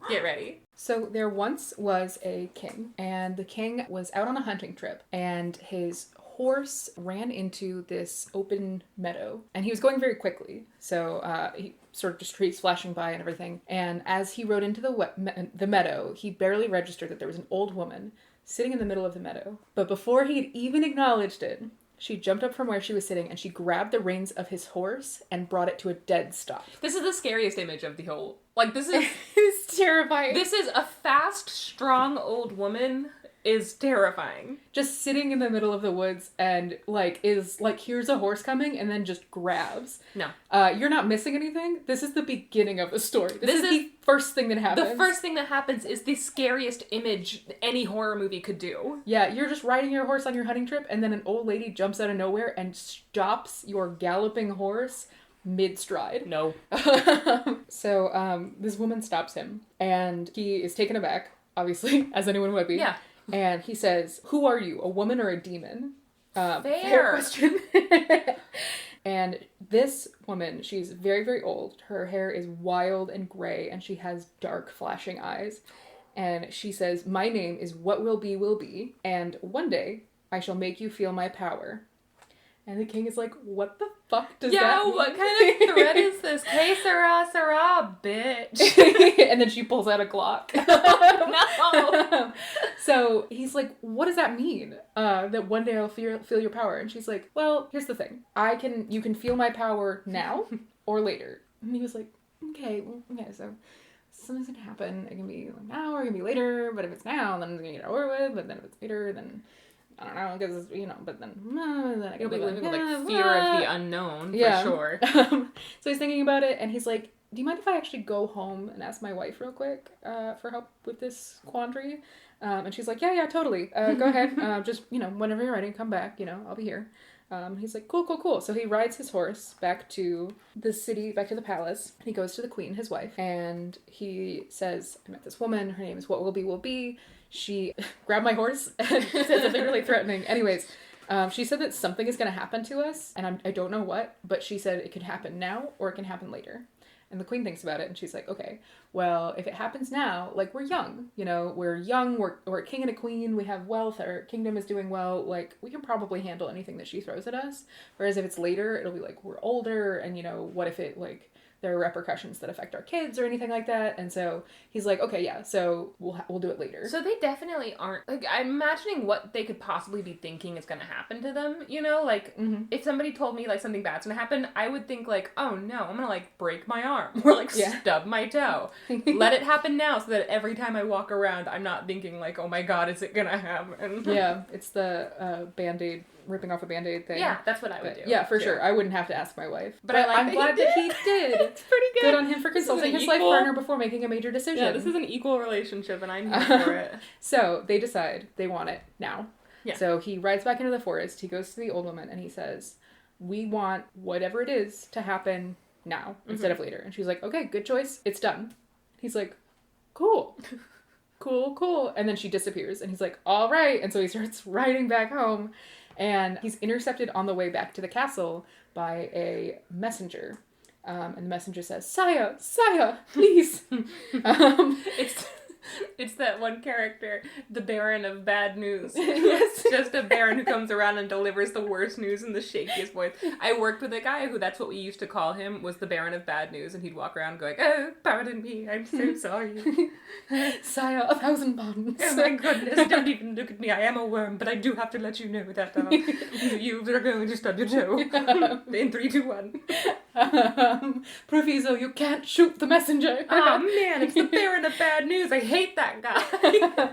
Get ready. So there once was a king, and the king was out on a hunting trip, and his horse ran into this open meadow, and he was going very quickly. So he sort of just trees flashing by and everything. And as he rode into the meadow, he barely registered that there was an old woman sitting in the middle of the meadow. But before he had even acknowledged it, she jumped up from where she was sitting and she grabbed the reins of his horse and brought it to a dead stop. This is the scariest image of the whole... Like, this is... It's terrifying. This is a fast, strong old woman is terrifying. Just sitting in the middle of the woods and, here's a horse coming and then just grabs. No. You're not missing anything. This is the beginning of the story. This is the first thing that happens. The first thing that happens is the scariest image any horror movie could do. Yeah, you're just riding your horse on your hunting trip and then an old lady jumps out of nowhere and stops your galloping horse mid-stride. No. So, this woman stops him and he is taken aback, obviously, as anyone would be. Yeah. And he says, "Who are you, a woman or a demon?" Fair question. And this woman, she's very, very old. Her hair is wild and gray, and she has dark, flashing eyes. And she says, "My name is what will be, and one day I shall make you feel my power." And the king is like, "What the fuck does that mean?" Yeah, what kind of threat is this? Hey, Sarah, bitch. And then she pulls out a Glock. No. So he's like, "What does that mean? That one day I'll feel your power?" And she's like, "Well, here's the thing. You can feel my power now or later." And he was like, okay, so something's gonna happen. It can be like now or it can be later, but if it's now, then I'm gonna get it over with, but then if it's later, then I don't know, because, but then I You'll be living with, fear of the unknown, for sure. So he's thinking about it, and he's like, "Do you mind if I actually go home and ask my wife real quick for help with this quandary?" And she's like, yeah, totally. Go ahead. Just, whenever you're ready, come back, I'll be here. He's like, cool. So he rides his horse back to the city, back to the palace. He goes to the queen, his wife, and he says, "I met this woman. Her name is what will be. She grabbed my horse and said something really threatening." Anyways, she said that something is going to happen to us, and I don't know what, but she said it could happen now or it can happen later. And the queen thinks about it, and she's like, okay, well, if it happens now, we're young, we're a king and a queen, we have wealth, our kingdom is doing well, we can probably handle anything that she throws at us. Whereas if it's later, it'll be we're older, and, what if it, there are repercussions that affect our kids or anything like that. And so he's like, okay, yeah, so we'll do it later. So they definitely aren't, I'm imagining what they could possibly be thinking is going to happen to them, If somebody told me, something bad's going to happen, I would think, oh, no, I'm going to, break my arm or, stub my toe. Let it happen now so that every time I walk around, I'm not thinking, oh, my God, is it going to happen? Yeah, it's the Band-Aid, ripping off a Band-Aid thing. Yeah, that's what I would do. Yeah, for sure. I wouldn't have to ask my wife. But I'm glad that he did. It's pretty good. Good on him for consulting his life partner before making a major decision. Yeah, this is an equal relationship, and I'm here for it. So they decide they want it now. Yeah. So he rides back into the forest. He goes to the old woman, and he says, "We want whatever it is to happen now instead of later." And she's like, "Okay, good choice. It's done." He's like, "Cool." Cool. And then she disappears, and he's like, "All right." And so he starts riding back home. And he's intercepted on the way back to the castle by a messenger. And the messenger says, "Sire, sire, please." um, It's that one character, the Baron of Bad News. Yes. Just a Baron who comes around and delivers the worst news in the shakiest voice. I worked with a guy who that's what we used to call him, was the Baron of Bad News, and he'd walk around going, "Oh, pardon me, I'm so sorry." "Sire, 1,000 pardons." "Oh my goodness, don't even look at me, I am a worm, but I do have to let you know that you are going to stub your toe. In 3, 2, 1. Proviso, you can't shoot the messenger. Oh man, it's the Baron of Bad News, I hate that guy.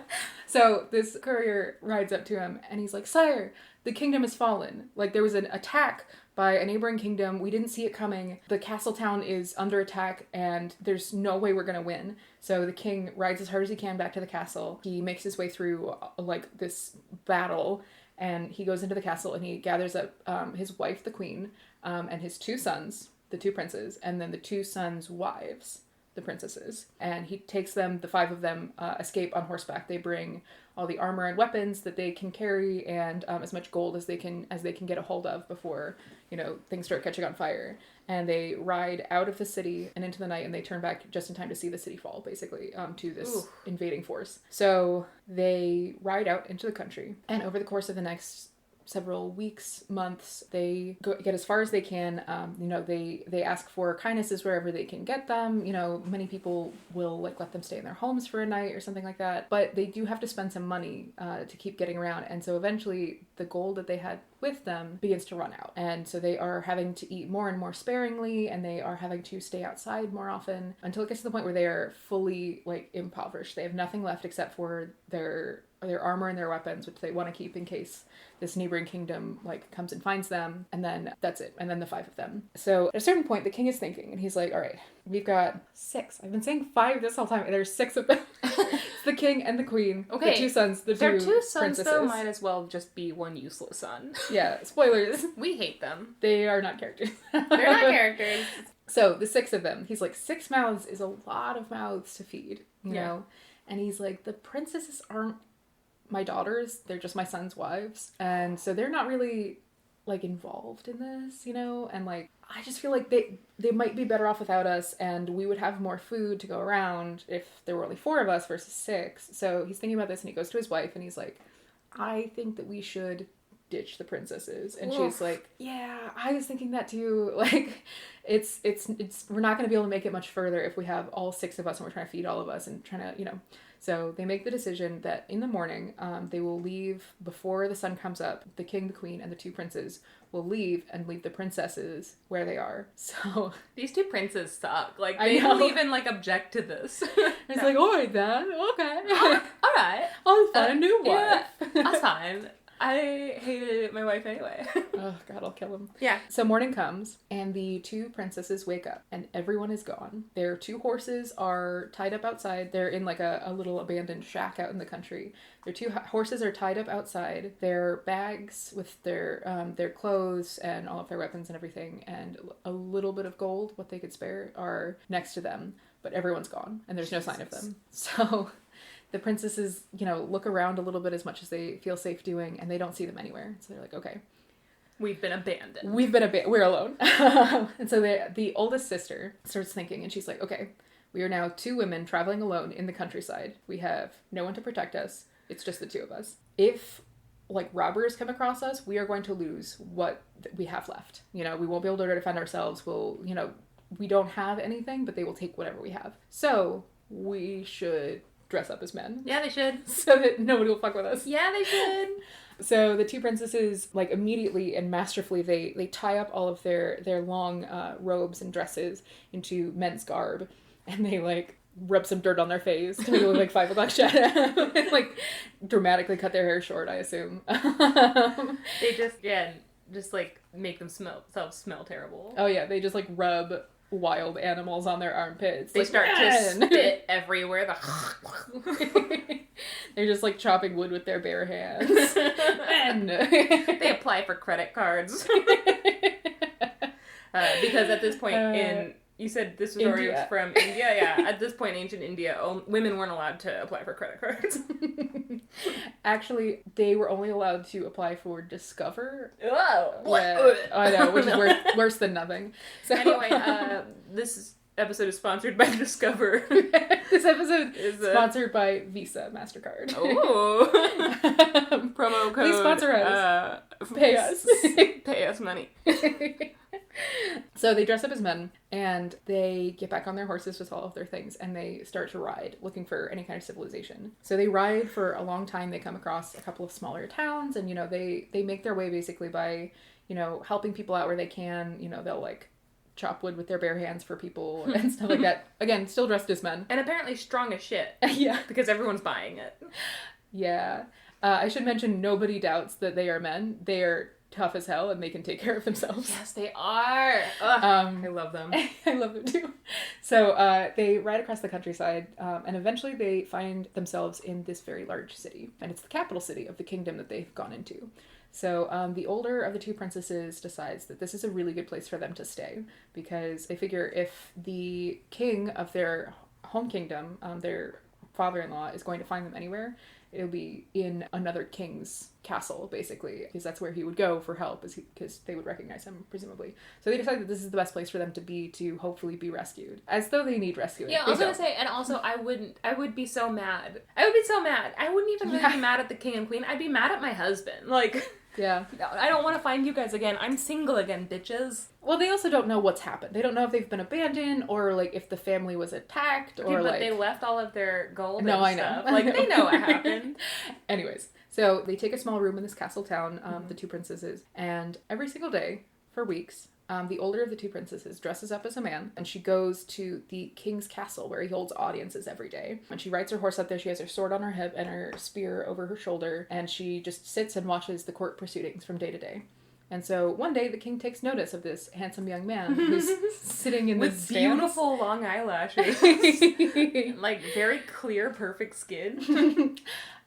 So this courier rides up to him and he's like, "Sire, the kingdom has fallen. Like, there was an attack by a neighboring kingdom. We didn't see it coming. The castle town is under attack and there's no way we're gonna win." So the king rides as hard as he can back to the castle. He makes his way through like this battle, and he goes into the castle and he gathers up his wife, the queen, and his 2 sons, the 2 princes, and then the 2 sons' wives, the princesses. And he takes them, the 5 of them escape on horseback. They bring all the armor and weapons that they can carry, and as much gold as they can get a hold of before, things start catching on fire. And they ride out of the city and into the night, and they turn back just in time to see the city fall, basically, to this invading force. So they ride out into the country, and over the course of the next several weeks, months, they get as far as they can. They ask for kindnesses wherever they can get them. Many people will let them stay in their homes for a night or something like that, but they do have to spend some money to keep getting around. And so eventually the gold that they had with them begins to run out, and so they are having to eat more and more sparingly, and they are having to stay outside more often, until it gets to the point where they are fully impoverished. They have nothing left except for their armor and their weapons, which they want to keep in case this neighboring kingdom comes and finds them, and then that's it. And then the 5 of them. So at a certain point, the king is thinking, and he's like, "All right, we've got 6. I've been saying 5 this whole time. There's 6 of them." It's the king and the queen, okay, the 2 sons, the 2 their 2 sons princesses. though might as well just be one useless son. Yeah, spoilers. We hate them. They are not characters. They're not characters. So the 6 of them, he's like, 6 mouths is a lot of mouths to feed, you know? And he's like, the princesses aren't my daughters, they're just my son's wives. And so they're not really involved in this, and I just feel like they might be better off without us, and we would have more food to go around if there were only 4 of us versus 6. So he's thinking about this, and he goes to his wife and he's like, "I think that we should ditch the princesses." And she's like, "Yeah, I was thinking that too. It's we're not going to be able to make it much further if we have all 6 of us and we're trying to feed all of us and trying to, So they make the decision that in the morning, they will leave before the sun comes up. The king, the queen, and the 2 princes will leave and leave the princesses where they are. So these 2 princes suck. They don't even object to this. It's like, "All right then, okay, all right, I'll find a new wife." Yeah, that's fine. I hated my wife anyway. Oh God, I'll kill him. Yeah. So morning comes, and the 2 princesses wake up, and everyone is gone. Their 2 horses are tied up outside. They're in a little abandoned shack out in the country. Their 2 horses are tied up outside. Their bags with their clothes and all of their weapons and everything, and a little bit of gold, what they could spare, are next to them. But everyone's gone, and there's no sign of them. So the princesses, look around a little bit as much as they feel safe doing, and they don't see them anywhere. So they're like, "Okay, we've been abandoned. We're alone." And so the oldest sister starts thinking, and she's like, "Okay, we are now 2 women traveling alone in the countryside. We have no one to protect us. It's just the 2 of us. If robbers come across us, we are going to lose what we have left. We won't be able to defend ourselves. We don't have anything, but they will take whatever we have. So we should dress up as men." Yeah, they should. So that nobody will fuck with us. Yeah, they should. So the 2 princesses, immediately and masterfully, they tie up all of their long robes and dresses into men's garb, and they rub some dirt on their face to make it look like 5 o'clock shadow, and dramatically cut their hair short, I assume. They just make themselves smell terrible. Oh yeah, they just rub wild animals on their armpits. They start to spit everywhere. They're just chopping wood with their bare hands. And they apply for credit cards. Because at this point You said this story was India. from India? Yeah. At this point, ancient India, women weren't allowed to apply for credit cards. Actually, they were only allowed to apply for Discover. Oh! Yeah, I know, which is worse than nothing. So Anyway, this episode is sponsored by Discover. This episode is sponsored by Visa MasterCard. Oh! Promo code. Please sponsor us. Pay us. Pay us money. So they dress up as men, and they get back on their horses with all of their things, and they start to ride, looking for any kind of civilization. So they ride for a long time. They come across a couple of smaller towns, and, they make their way basically by, helping people out where they can. They'll, like, chop wood with their bare hands for people and stuff like that. Again, still dressed as men. And apparently strong as shit. Yeah. Because everyone's buying it. Yeah. I should mention, nobody doubts that they are men. They are tough as hell, and they can take care of themselves. Yes, they are. I love them. I love them too. So they ride across the countryside, and eventually they find themselves in this very large city, and it's the capital city of the kingdom that they've gone into. So the older of the two princesses decides that this is a really good place for them to stay, because they figure if the king of their home kingdom, their father-in-law, is going to find them anywhere, it'll be in another king's castle, basically, because that's where he would go for help, because they would recognize him, presumably. So they decide that this is the best place for them to be, to hopefully be rescued. As though they need rescuing. Yeah, I was going to say, and also I would be so mad. I would be so mad. I wouldn't even really be mad at the king and queen. I'd be mad at my husband. Like... Yeah. I don't want to find you guys again. I'm single again, bitches. Well, they also don't know what's happened. They don't know if they've been abandoned, or, like, if the family was attacked, or, but they left all of their gold No, and I know. stuff. Like, they know what happened. Anyways, so they take a small room in this castle town, the two princesses, and every single day, for weeks, the older of the two princesses dresses up as a man, and she goes to the king's castle where he holds audiences every day. And she rides her horse up there. She has her sword on her hip and her spear over her shoulder, and she just sits and watches the court proceedings from day to day. And so one day the king takes notice of this handsome young man who's sitting in with this beautiful long eyelashes, like very clear, perfect skin.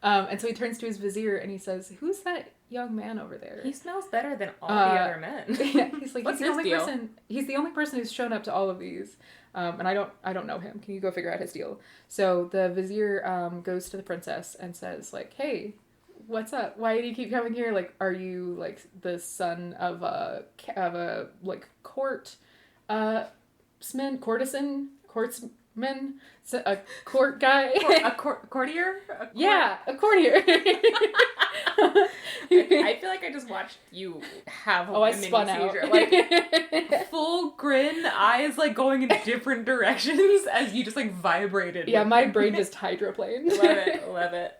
And so he turns to his vizier and he says, "Who's that young man over there?" He smells better than all the other men. Yeah, he's like, What's he's the his only deal? person. He's the only person who's shown up to all of these, and I don't know him. Can you go figure out his deal? So the vizier goes to the princess and says, like, "Hey, what's up? Why do you keep coming here? Like, are you like the son of a like courtsman, so a court guy, a courtier? Yeah, a courtier." I feel like I just watched you have a I mini spun out. seizure. Like, full grin, eyes like going in different directions as you just like vibrated. Yeah, my brain just hydroplaned. Love it.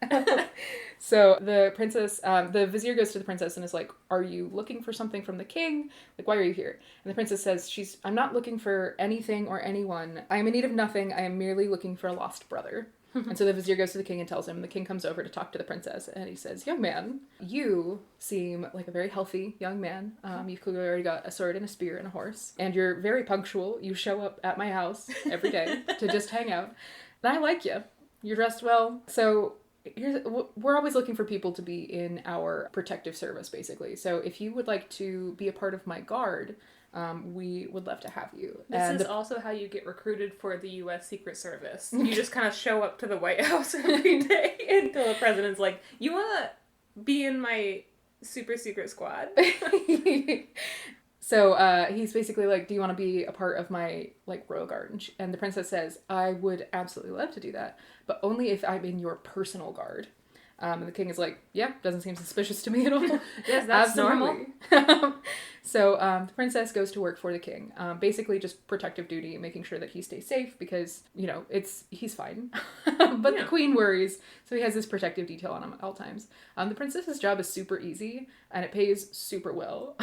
So the princess, the vizier goes to the princess and is like, "Are you looking for something from the king? Like, why are you here?" And the princess says, "I'm not looking for anything or anyone. I am in need of nothing. I am merely looking for a lost brother." And so the vizier goes to the king and tells him. The king comes over to talk to the princess, and he says, "Young man, you seem like a very healthy young man. You've clearly already got a sword and a spear and a horse, and you're very punctual. You show up at my house every day to just hang out. And I like you. You're dressed well. So we're always looking for people to be in our protective service, basically. So if you would like to be a part of my guard, we would love to have you." This is also how you get recruited for the U.S. Secret Service. You just kind of show up to the White House every day until the president's like, "You want to be in my super secret squad?" So he's basically like, "Do you want to be a part of my like royal guard?" And the princess says, "I would absolutely love to do that, but only if I'm in your personal guard." And the king is like, "Yeah, doesn't seem suspicious to me at all." Yes, that's normal. So the princess goes to work for the king, basically just protective duty, making sure that he stays safe because, he's fine. But the queen worries, so he has this protective detail on him at all times. The princess's job is super easy, and it pays super well.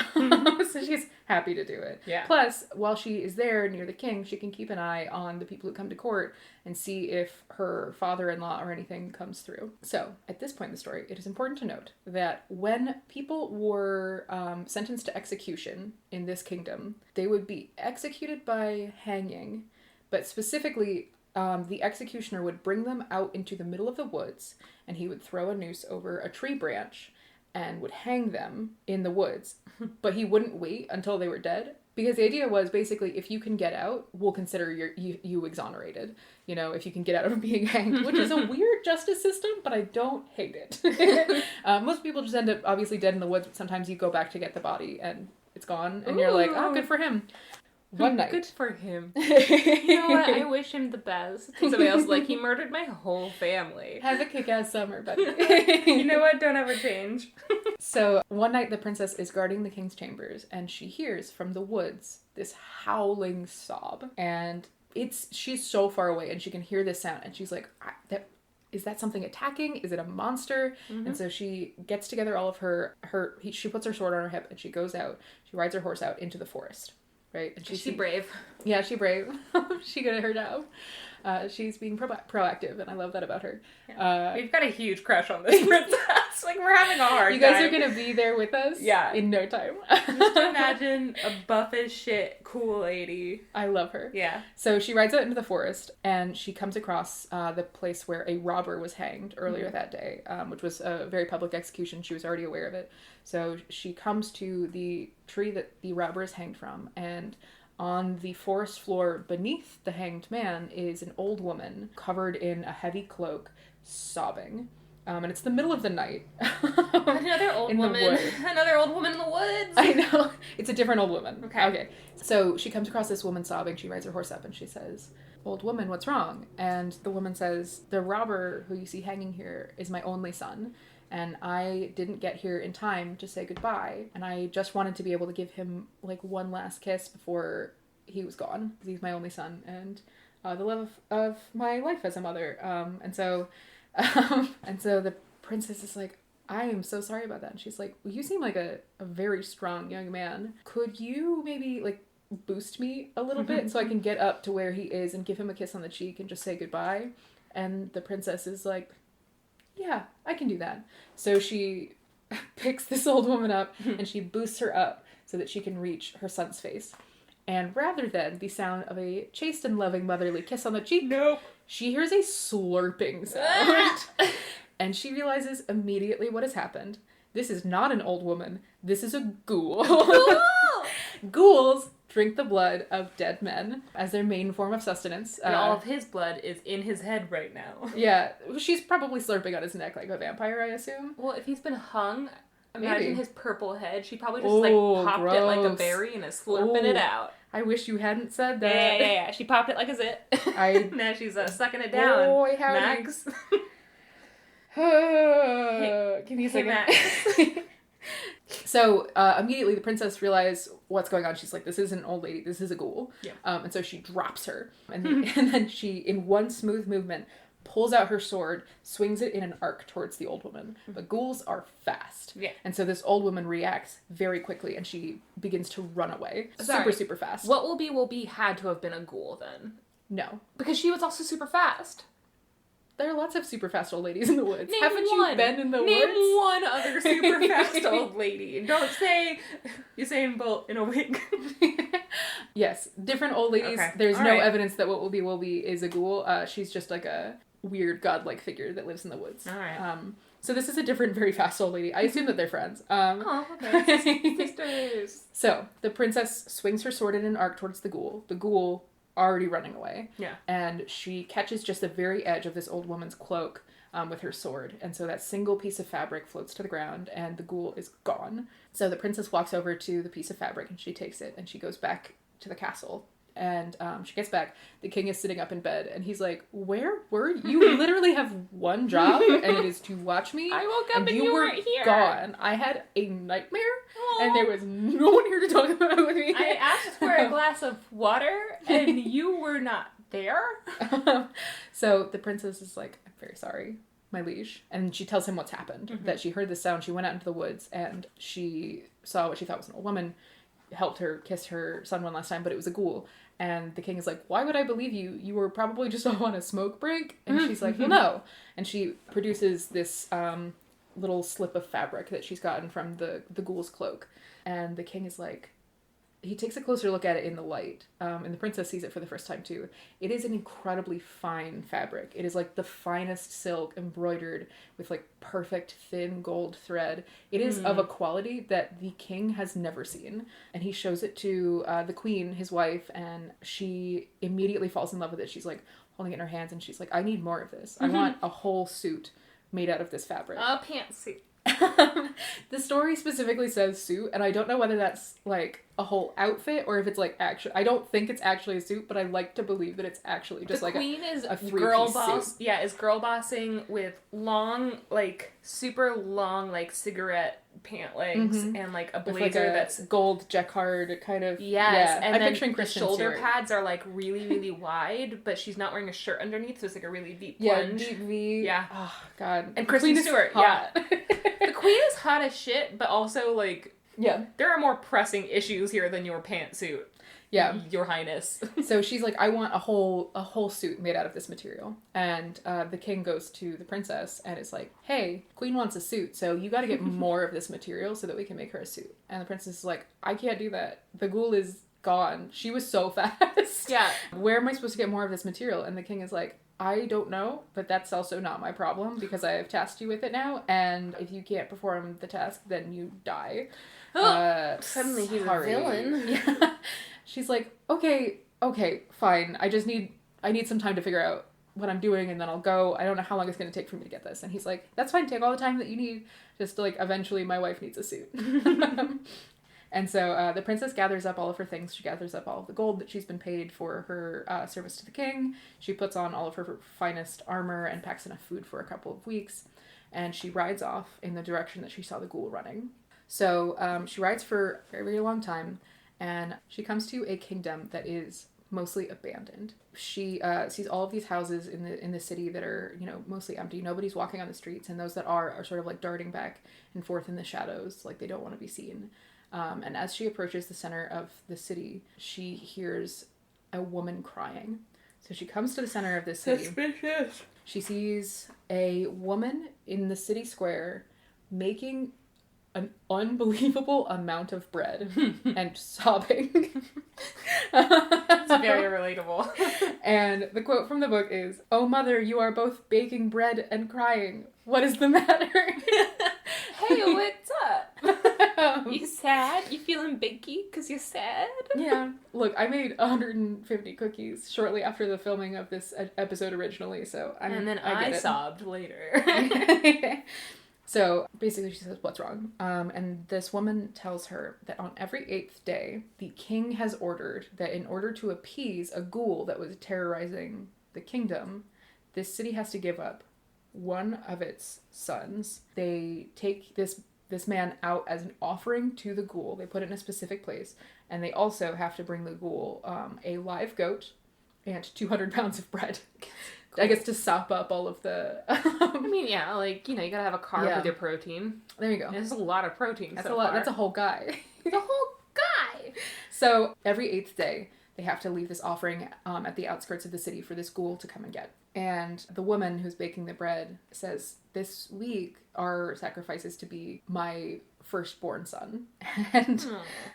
So she's happy to do it. Yeah. Plus, while she is there near the king, she can keep an eye on the people who come to court and see if her father-in-law or anything comes through. So, at this point in the story, it is important to note that when people were sentenced to execution in this kingdom, they would be executed by hanging, but specifically, the executioner would bring them out into the middle of the woods, and he would throw a noose over a tree branch and would hang them in the woods. But he wouldn't wait until they were dead. Because the idea was basically, if you can get out, we'll consider you exonerated. You know, if you can get out of being hanged, which is a weird justice system, but I don't hate it. Most people just end up obviously dead in the woods, but sometimes you go back to get the body and it's gone, and you're like, oh, good for him. One night. Good for him. You know what? I wish him the best. Somebody else like, he murdered my whole family. Have a kick-ass summer, buddy. You know what? Don't ever change. So one night the princess is guarding the king's chambers, and she hears from the woods this howling sob. And she's so far away, and she can hear this sound, and she's like, is that something attacking? Is it a monster? Mm-hmm. And so she gets together all of she puts her sword on her hip, and she goes out. She rides her horse out into the forest. Right? And she's brave. Yeah, she's brave. She good at her job. She's being proactive, and I love that about her. Yeah. We've got a huge crush on this princess. Like, we're having a hard time. You guys are going to be there with us in no time. Just imagine a buff as shit, cool lady. I love her. Yeah. So she rides out into the forest, and she comes across the place where a robber was hanged earlier that day, which was a very public execution. She was already aware of it. So she comes to the tree that the robber is hanged from, and on the forest floor beneath the hanged man is an old woman covered in a heavy cloak, sobbing. And it's the middle of the night. Another old woman. Another old woman in the woods. I know. It's a different old woman. Okay. So she comes across this woman sobbing. She rides her horse up and she says, "Old woman, what's wrong?" And the woman says, "The robber who you see hanging here is my only son. And I didn't get here in time to say goodbye. And I just wanted to be able to give him like one last kiss before he was gone. Because he's my only son and the love of my life as a mother." And so the princess is like, "I am so sorry about that." And she's like, "Well, you seem like a very strong young man. Could you maybe like boost me a little bit so I can get up to where he is and give him a kiss on the cheek and just say goodbye?" And the princess is like, "Yeah, I can do that." So she picks this old woman up and she boosts her up so that she can reach her son's face. And rather than the sound of a chaste and loving motherly kiss on the cheek, she hears a slurping sound. And she realizes immediately what has happened. This is not an old woman. This is a ghoul. Ghouls drink the blood of dead men as their main form of sustenance. And all of his blood is in his head right now. Yeah. She's probably slurping on his neck like a vampire, I assume. Well, if he's been hung, imagine his purple head. She probably just popped it like a berry and is slurping it out. I wish you hadn't said that. Yeah. She popped it like a zit. Now she's sucking it down. Boy, howdy. Max. Give me a second. Max. So immediately the princess realized what's going on. She's like, "This isn't an old lady. This is a ghoul." Yeah. And so she drops her. And then she, in one smooth movement, pulls out her sword, swings it in an arc towards the old woman. But ghouls are fast. Yeah. And so this old woman reacts very quickly, and she begins to run away. Sorry. Super fast. What will be had to have been a ghoul then? No. Because she was also super fast. There are lots of super fast old ladies in the woods. Name Haven't one. you been in the woods? Name one other super fast old lady. Don't say Usain Bolt in a wig. Yes, different old ladies. Okay. There's All no right. evidence that what will be is a ghoul. She's just like a weird godlike figure that lives in the woods. All right. So this is a different, very fast old lady. I assume that they're friends. Oh, okay. Sisters. So the princess swings her sword in an arc towards the ghoul. The ghoul already running away. Yeah. And she catches just the very edge of this old woman's cloak with her sword. And so that single piece of fabric floats to the ground and the ghoul is gone. So the princess walks over to the piece of fabric and she takes it and she goes back to the castle. And she gets back. The king is sitting up in bed and he's like, "Where were you? You literally have one job and it is to watch me. I woke up and you were weren't here. Gone. I had a nightmare Aww. and there was no one here to talk about it with me." I asked for a glass of water and you were not there. So the princess is like, "I'm very sorry, my liege." And she tells him what's happened. That she heard the sound. She went out into the woods and she saw what she thought was an old woman, helped her kiss her son one last time, but it was a ghoul. And the king is like, "Why would I believe you? You were probably just on a smoke break." And she's like, "Well, no." And she produces this little slip of fabric that she's gotten from the ghoul's cloak. And the king is like, he takes a closer look at it in the light, and the princess sees it for the first time too. It is an incredibly fine fabric. It is like the finest silk embroidered with like perfect thin gold thread. It is of a quality that the king has never seen. And he shows it to the queen, his wife, and she immediately falls in love with it. She's like holding it in her hands and she's like, I need more of this. I want a whole suit made out of this fabric. A pantsuit. The story specifically says suit, and I don't know whether that's like a whole outfit or if it's like actually. I don't think it's actually a suit, but I like to believe that it's actually just like queen is a girl boss. suit. Yeah, is girl bossing with long, like super long, like cigarette pant legs and like a blazer with like a that's gold jacquard kind of. yes, and I'm then picturing the Kristen shoulder Stewart. pads are like really really wide, but she's not wearing a shirt underneath, so it's like a really deep Yeah, plunge. deep V. Yeah. Oh god. And Kristen Queen is Stewart. hot. Yeah. The queen is hot as shit, but also like Yeah. there are more pressing issues here than your pantsuit. Yeah. Your Highness. So she's like, I want a whole suit made out of this material. And the king goes to the princess and is like, hey, queen wants a suit, so you got to get more of this material so that we can make her a suit. And the princess is like, I can't do that. The ghoul is gone. She was so fast. Yeah. Where am I supposed to get more of this material? And the king is like, I don't know, but that's also not my problem because I have tasked you with it now. And if you can't perform the task, then you die. Suddenly he's sorry. a villain. Yeah. She's like, okay, fine. I need some time to figure out what I'm doing and then I'll go. I don't know how long it's going to take for me to get this. And he's like, that's fine. Take all the time that you need. Just like, eventually my wife needs a suit. And so the princess gathers up all of her things. She gathers up all of the gold that she's been paid for her service to the king. She puts on all of her finest armor and packs enough food for a couple of weeks. And she rides off in the direction that she saw the ghoul running. So she rides for a very, very long time. And she comes to a kingdom that is mostly abandoned. She sees all of these houses in the city that are, mostly empty. Nobody's walking on the streets. And those that are sort of like darting back and forth in the shadows, like they don't want to be seen. And as she approaches the center of the city, she hears a woman crying. So she comes to the center of this city. Suspicious. She sees a woman in the city square making an unbelievable amount of bread and sobbing. It's very relatable. And the quote from the book is, "Oh mother, you are both baking bread and crying. What is the matter?" Hey, what's up? You sad? You feeling binky because you're sad? Yeah. Look, I made 150 cookies shortly after the filming of this episode originally, so and then I get it. sobbed later. So basically she says, what's wrong? And this woman tells her that on every 8th day, the king has ordered that in order to appease a ghoul that was terrorizing the kingdom, this city has to give up one of its sons. They take this man out as an offering to the ghoul. They put it in a specific place. And they also have to bring the ghoul a live goat and 200 pounds of bread. I guess to sop up all of the... I mean, yeah, like, you gotta have a carb with your protein. There you go. There's a lot of protein. That's a lot. Far. That's a whole guy. The whole guy! So every 8th day, they have to leave this offering at the outskirts of the city for this ghoul to come and get. And the woman who's baking the bread says, this week our sacrifice is to be my firstborn son. And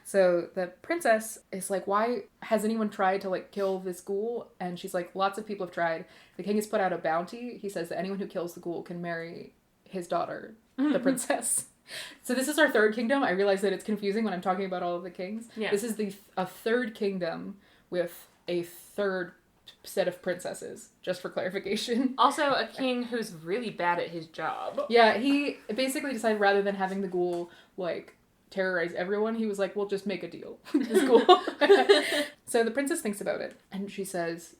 so the princess is like, why has anyone tried to like kill this ghoul? And she's like, lots of people have tried. The king has put out a bounty. He says that anyone who kills the ghoul can marry his daughter, the princess. So this is our third kingdom. I realize that it's confusing when I'm talking about all of the kings. Yeah. This is a third kingdom with a third set of princesses, just for clarification. Also, a king who's really bad at his job. Yeah, he basically decided rather than having the ghoul, like, terrorize everyone, he was like, well, just make a deal with this ghoul. So the princess thinks about it, and she says,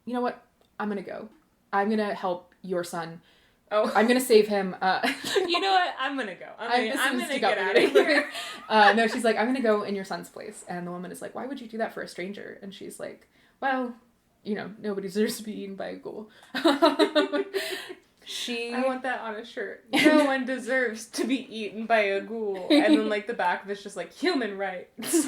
you know what? I'm gonna go. I'm gonna help your son. Oh. I'm gonna save him. You know what? I'm gonna go. I'm gonna get out of here. here. No, she's like, I'm gonna go in your son's place. And the woman is like, why would you do that for a stranger? And she's like, well, nobody deserves to be eaten by a ghoul. I want that on a shirt. No one deserves to be eaten by a ghoul. And then, like, the back of it's just like, human rights.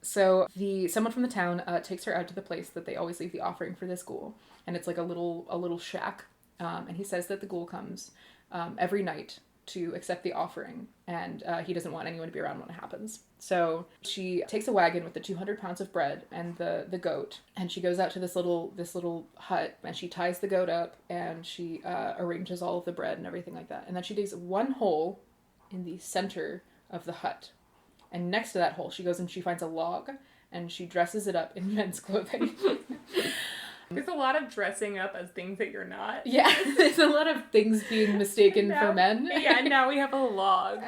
So someone from the town takes her out to the place that they always leave the offering for this ghoul. And it's like a little shack. And he says that the ghoul comes every night to accept the offering, and he doesn't want anyone to be around when it happens. So she takes a wagon with the 200 pounds of bread and the goat, and she goes out to this little hut, and she ties the goat up, and she arranges all of the bread and everything like that. And then she digs one hole in the center of the hut. And next to that hole, she goes and she finds a log, and she dresses it up in men's clothing. There's a lot of dressing up as things that you're not. Yeah, there's a lot of things being mistaken for men. Yeah, and now we have a log.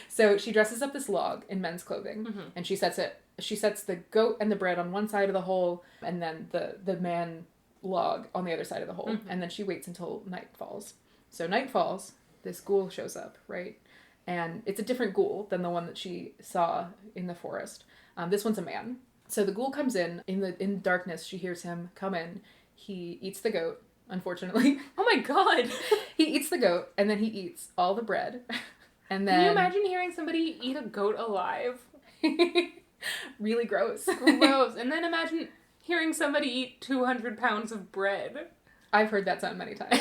So she dresses up this log in men's clothing, and she sets the goat and the bread on one side of the hole, and then the man log on the other side of the hole. And then she waits until night falls. So night falls, this ghoul shows up, right? And it's a different ghoul than the one that she saw in the forest. This one's a man. So the ghoul comes in darkness. She hears him come in. He eats the goat, unfortunately. Oh my god! He eats the goat, and then he eats all the bread. And then... Can you imagine hearing somebody eat a goat alive? Really gross. Gross. And then imagine hearing somebody eat 200 pounds of bread. I've heard that sound many times.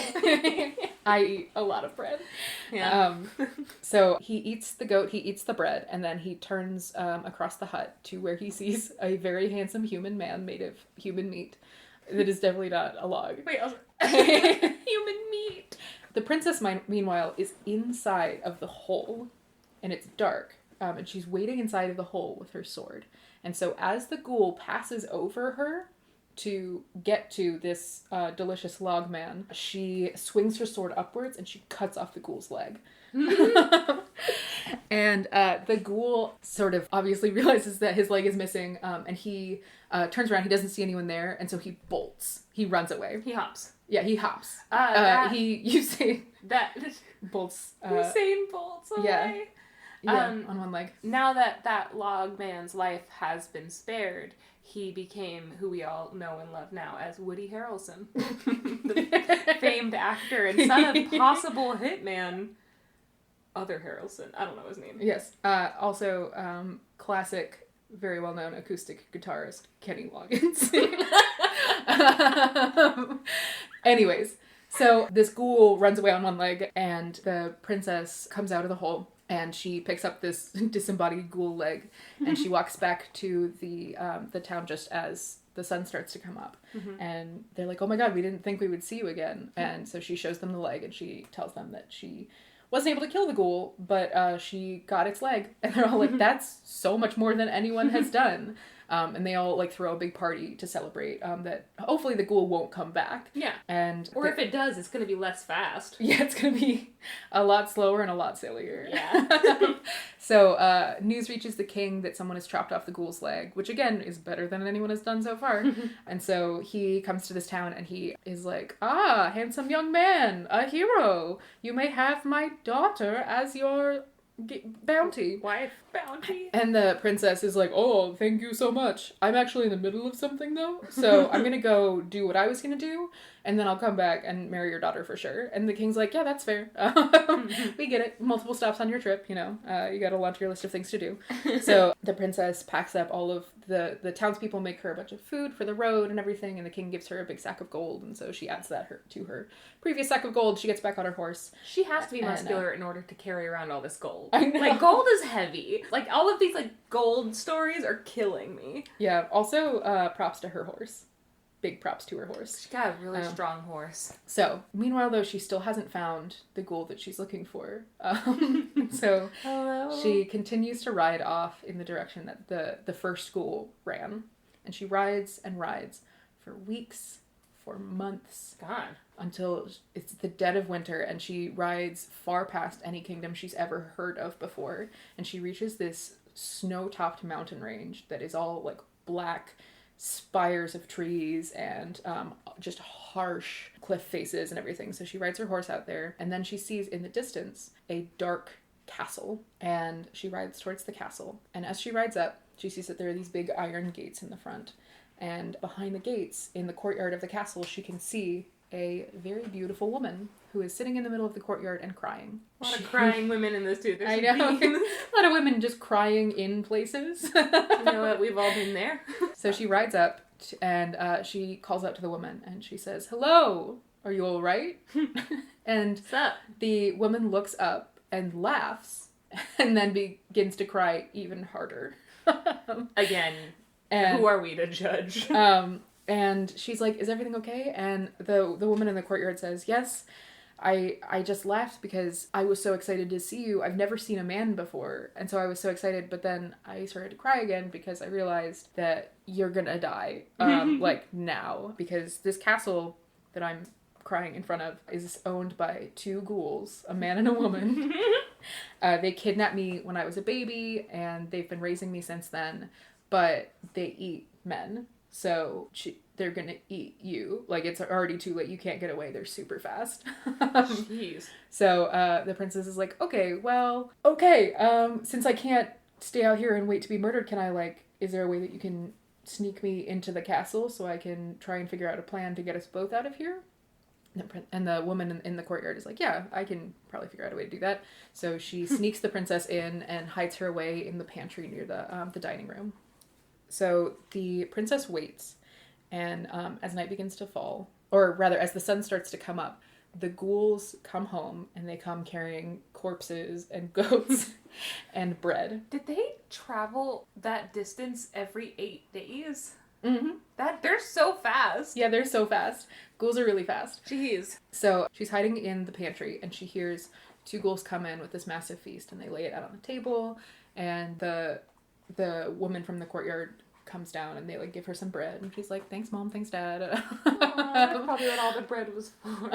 I eat a lot of bread. Yeah. So he eats the goat, he eats the bread, and then he turns across the hut to where he sees a very handsome human man made of human meat. That is definitely not a log. Wait, human meat. The princess, meanwhile, is inside of the hole, and it's dark, and she's waiting inside of the hole with her sword. And so as the ghoul passes over her to get to this delicious log man, she swings her sword upwards and she cuts off the ghoul's leg. And the ghoul sort of obviously realizes that his leg is missing, and he turns around. He doesn't see anyone there, and so he bolts. He runs away. He hops. Yeah, he hops. Usain Bolts. Usain bolts away. Yeah, on one leg. Now that log man's life has been spared, he became who we all know and love now as Woody Harrelson, the famed actor and son of possible hitman, other Harrelson. I don't know his name. Yes. Also, classic, very well-known acoustic guitarist, Kenny Loggins. Anyways, so this ghoul runs away on one leg, and the princess comes out of the hole. And she picks up this disembodied ghoul leg, and she walks back to the town just as the sun starts to come up. And they're like, "Oh my god, we didn't think we would see you again." And so she shows them the leg, and she tells them that she wasn't able to kill the ghoul, but she got its leg. And they're all like, "That's so much more than anyone has done." And they all like throw a big party to celebrate that hopefully the ghoul won't come back. Yeah. Or if it does, it's going to be less fast. Yeah, it's going to be a lot slower and a lot sillier. Yeah. So news reaches the king that someone has chopped off the ghoul's leg, which again is better than anyone has done so far. And so he comes to this town and he is like, "Ah, handsome young man, a hero. You may have my daughter as your bounty." Wife bounty. And the princess is like, "Oh, thank you so much. I'm actually in the middle of something though, so I'm gonna go do what I was gonna do, and then I'll come back and marry your daughter for sure." And the king's like, "Yeah, that's fair. We get it. Multiple stops on your trip, you know. You got a laundry list of things to do." So the princess packs up all of the townspeople, make her a bunch of food for the road and everything, and the king gives her a big sack of gold, and so she adds that to her previous sack of gold. She gets back on her horse. She has to be muscular in order to carry around all this gold. I know. Like, gold is heavy. Like, all of these, like, gold stories are killing me. Yeah, also, props to her horse. Big props to her horse. She got a really strong horse. So, meanwhile, though, she still hasn't found the ghoul that she's looking for. So, Hello? she continues to ride off in the direction that the first ghoul ran. And she rides and rides for weeks, for months. God. Until it's the dead of winter, and she rides far past any kingdom she's ever heard of before. And she reaches this snow-topped mountain range that is all, like, black spires of trees and just harsh cliff faces and everything. So she rides her horse out there, and then she sees in the distance a dark castle, and she rides towards the castle. And as she rides up, she sees that there are these big iron gates in the front, and behind the gates in the courtyard of the castle she can see a very beautiful woman who is sitting in the middle of the courtyard and crying. A lot of crying women in this too. I know. A lot of women just crying in places. You know what? We've all been there. So she rides up and she calls out to the woman and she says, "Hello, Are you all right? And What's up? the woman looks up and laughs and then begins to cry even harder. Again, And who are we to judge? and she's like, is everything okay? And the woman in the courtyard says, yes, I just laughed because I was so excited to see you. I've never seen a man before. And so I was so excited, but then I started to cry again because I realized that you're gonna die, like now. Because this castle that I'm crying in front of is owned by two ghouls, a man and a woman. They kidnapped me when I was a baby, and they've been raising me since then, but they eat men. So they're gonna eat you. Like, it's already too late. You can't get away. They're super fast. Jeez. So the princess is like, okay, since I can't stay out here and wait to be murdered, can I, like, is there a way that you can sneak me into the castle so I can try and figure out a plan to get us both out of here? And the woman in the courtyard is like, yeah, I can probably figure out a way to do that. So she sneaks the princess in and hides her away in the pantry near the dining room. So the princess waits, and as night begins to fall, or rather as the sun starts to come up, the ghouls come home, and they come carrying corpses and goats and bread. Did they travel that distance every 8 days? Mm-hmm. They're so fast. Yeah, they're so fast. Ghouls are really fast. Jeez. So she's hiding in the pantry, and she hears two ghouls come in with this massive feast, and they lay it out on the table, and the woman from the courtyard comes down, and they, like, give her some bread, and she's like, thanks mom, thanks dad. That's probably what all the bread was for.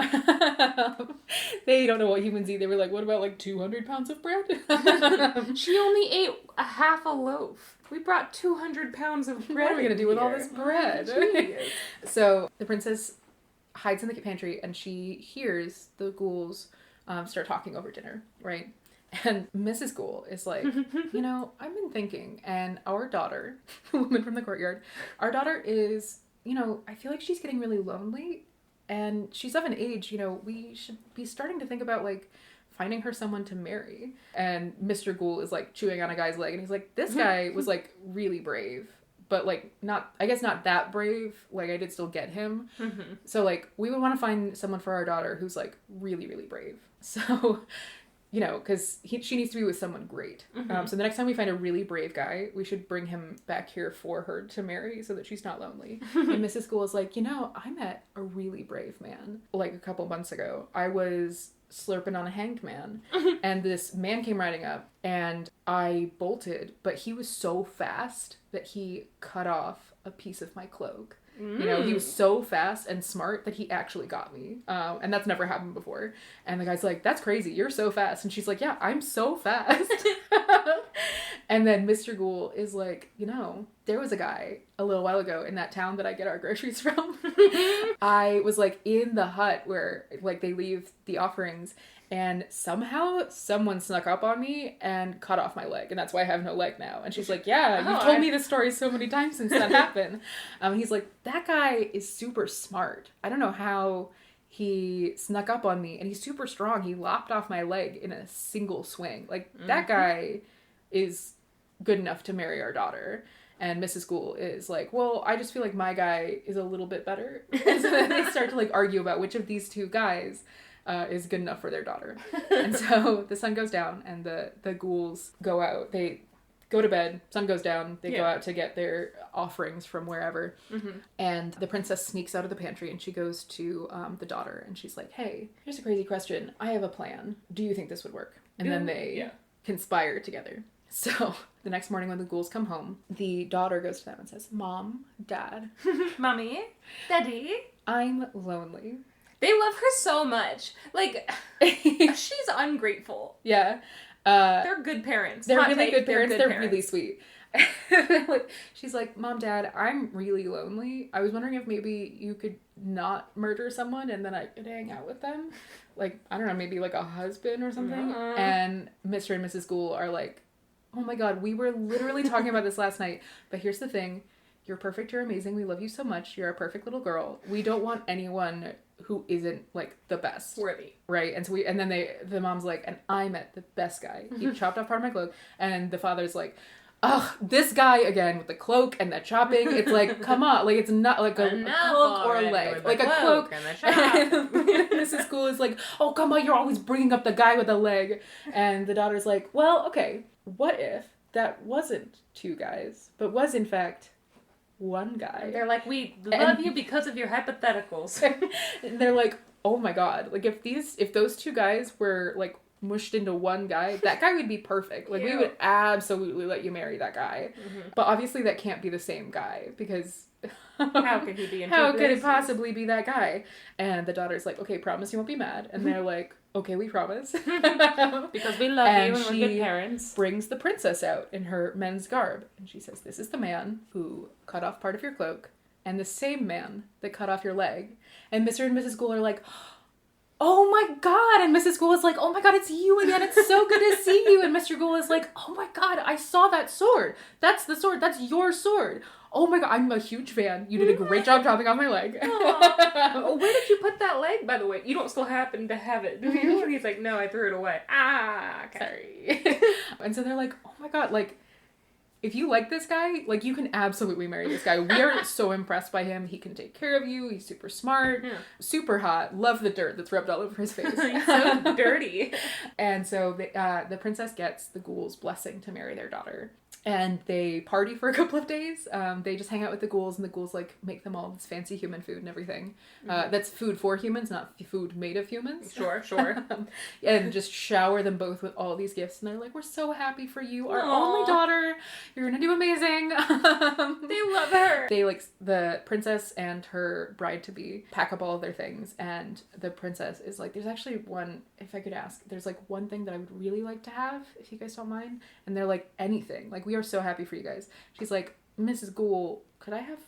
They don't know what humans eat. They were like, what about, like, 200 pounds of bread? She only ate a half a loaf. We brought 200 pounds of bread. What are we gonna do with all this bread? Jeez. So the princess hides in the pantry, and she hears the ghouls start talking over dinner, right? And Mrs. Ghoul is like, you know, I've been thinking, and our daughter, the woman from the courtyard, our daughter is, you know, I feel like she's getting really lonely, and she's of an age, you know, we should be starting to think about, like, finding her someone to marry. And Mr. Ghoul is, like, chewing on a guy's leg, and he's like, this guy was, like, really brave, but, like, not that brave. Like, I did still get him. Mm-hmm. So, like, we would want to find someone for our daughter who's, like, really, really brave. So, you know, because she needs to be with someone great. Mm-hmm. So the next time we find a really brave guy, we should bring him back here for her to marry so that she's not lonely. And Mrs. Ghoul is like, you know, I met a really brave man, like, a couple months ago. I was slurping on a hanged man, and this man came riding up, and I bolted, but he was so fast that he cut off a piece of my cloak. You know, he was so fast and smart that he actually got me. And that's never happened before. And the guy's like, that's crazy. You're so fast. And she's like, yeah, I'm so fast. And then Mr. Ghoul is like, you know, there was a guy a little while ago in that town that I get our groceries from. I was, like, in the hut where, like, they leave the offerings, and somehow someone snuck up on me and cut off my leg, and that's why I have no leg now. And she's like, yeah, you've told me this story so many times since that happened. He's like, that guy is super smart. I don't know how he snuck up on me, and he's super strong. He lopped off my leg in a single swing. Like, that guy is good enough to marry our daughter. And Mrs. Ghoul is like, well, I just feel like my guy is a little bit better. And so then they start to, like, argue about which of these two guys is good enough for their daughter. And so the sun goes down, and the ghouls go out. They go to bed, sun goes down, they go out to get their offerings from wherever. And the princess sneaks out of the pantry, and she goes to the daughter, and she's like, hey, here's a crazy question. I have a plan. Do you think this would work? And then they conspire together. So the next morning when the ghouls come home, the daughter goes to them and says, Mom, Dad, Mommy, Daddy, I'm lonely. They love her so much. Like, she's ungrateful. Yeah. They're good parents. They're really good parents. They're really sweet. She's like, Mom, Dad, I'm really lonely. I was wondering if maybe you could not murder someone and then I could hang out with them. Like, I don't know, maybe like a husband or something. And Mr. and Mrs. Ghoul are like, oh my god, we were literally talking about this last night. But here's the thing. You're perfect. You're amazing. We love you so much. You're a perfect little girl. We don't want anyone who isn't, like, the best. Worthy. Right? And so and then the mom's like, and I met the best guy. He chopped off part of my cloak. And the father's like, this guy again with the cloak and the chopping. It's like, come on, like it's not like a cloak or a leg, like a cloak. And Mrs. School is like, oh come on, you're always bringing up the guy with the leg. And the daughter's like, well, okay, what if that wasn't two guys, but was in fact one guy? And they're like, we love you because of your hypotheticals. And they're like, oh my god, like if those two guys were like mushed into one guy, that guy would be perfect. Like we would absolutely let you marry that guy. But obviously that can't be the same guy, because how could he be in how could it possibly be that guy? And the daughter's like, okay, promise you won't be mad. And they're like, okay, we promise. Because we love you and we're good parents. Brings the princess out in her men's garb, and she says, this is the man who cut off part of your cloak, and the same man that cut off your leg. And Mr. and Mrs. Gould are like, oh my god. And Mrs. Gould is like, oh my god, it's you again. It's so good to see you. And Mr. Gould is like, oh my god, I saw that sword. That's the sword. That's your sword. Oh my god, I'm a huge fan. You did a great job chopping off my leg. Where did you put that leg, by the way? You don't still happen to have it, do you? And he's like, no, I threw it away. Okay. Sorry. And so they're like, oh my god, like, if you like this guy, like, you can absolutely marry this guy. We are so impressed by him. He can take care of you. He's super smart, super hot. Love the dirt that's rubbed all over his face. He's so dirty. And so the princess gets the Ghouls' blessing to marry their daughter. And they party for a couple of days. They just hang out with the Ghouls, and the Ghouls, like, make them all this fancy human food and everything. That's food for humans, not food made of humans. Sure. And just shower them both with all these gifts. And they're like, we're so happy for you, our only daughter. You're gonna do amazing. They love her. They, like, the princess and her bride-to-be pack up all of their things. And the princess is like, there's actually one, if I could ask, there's, like, one thing that I would really like to have, if you guys don't mind. And they're like, anything. Like, we are so happy for you guys. She's like, Mrs. Ghoul, could I have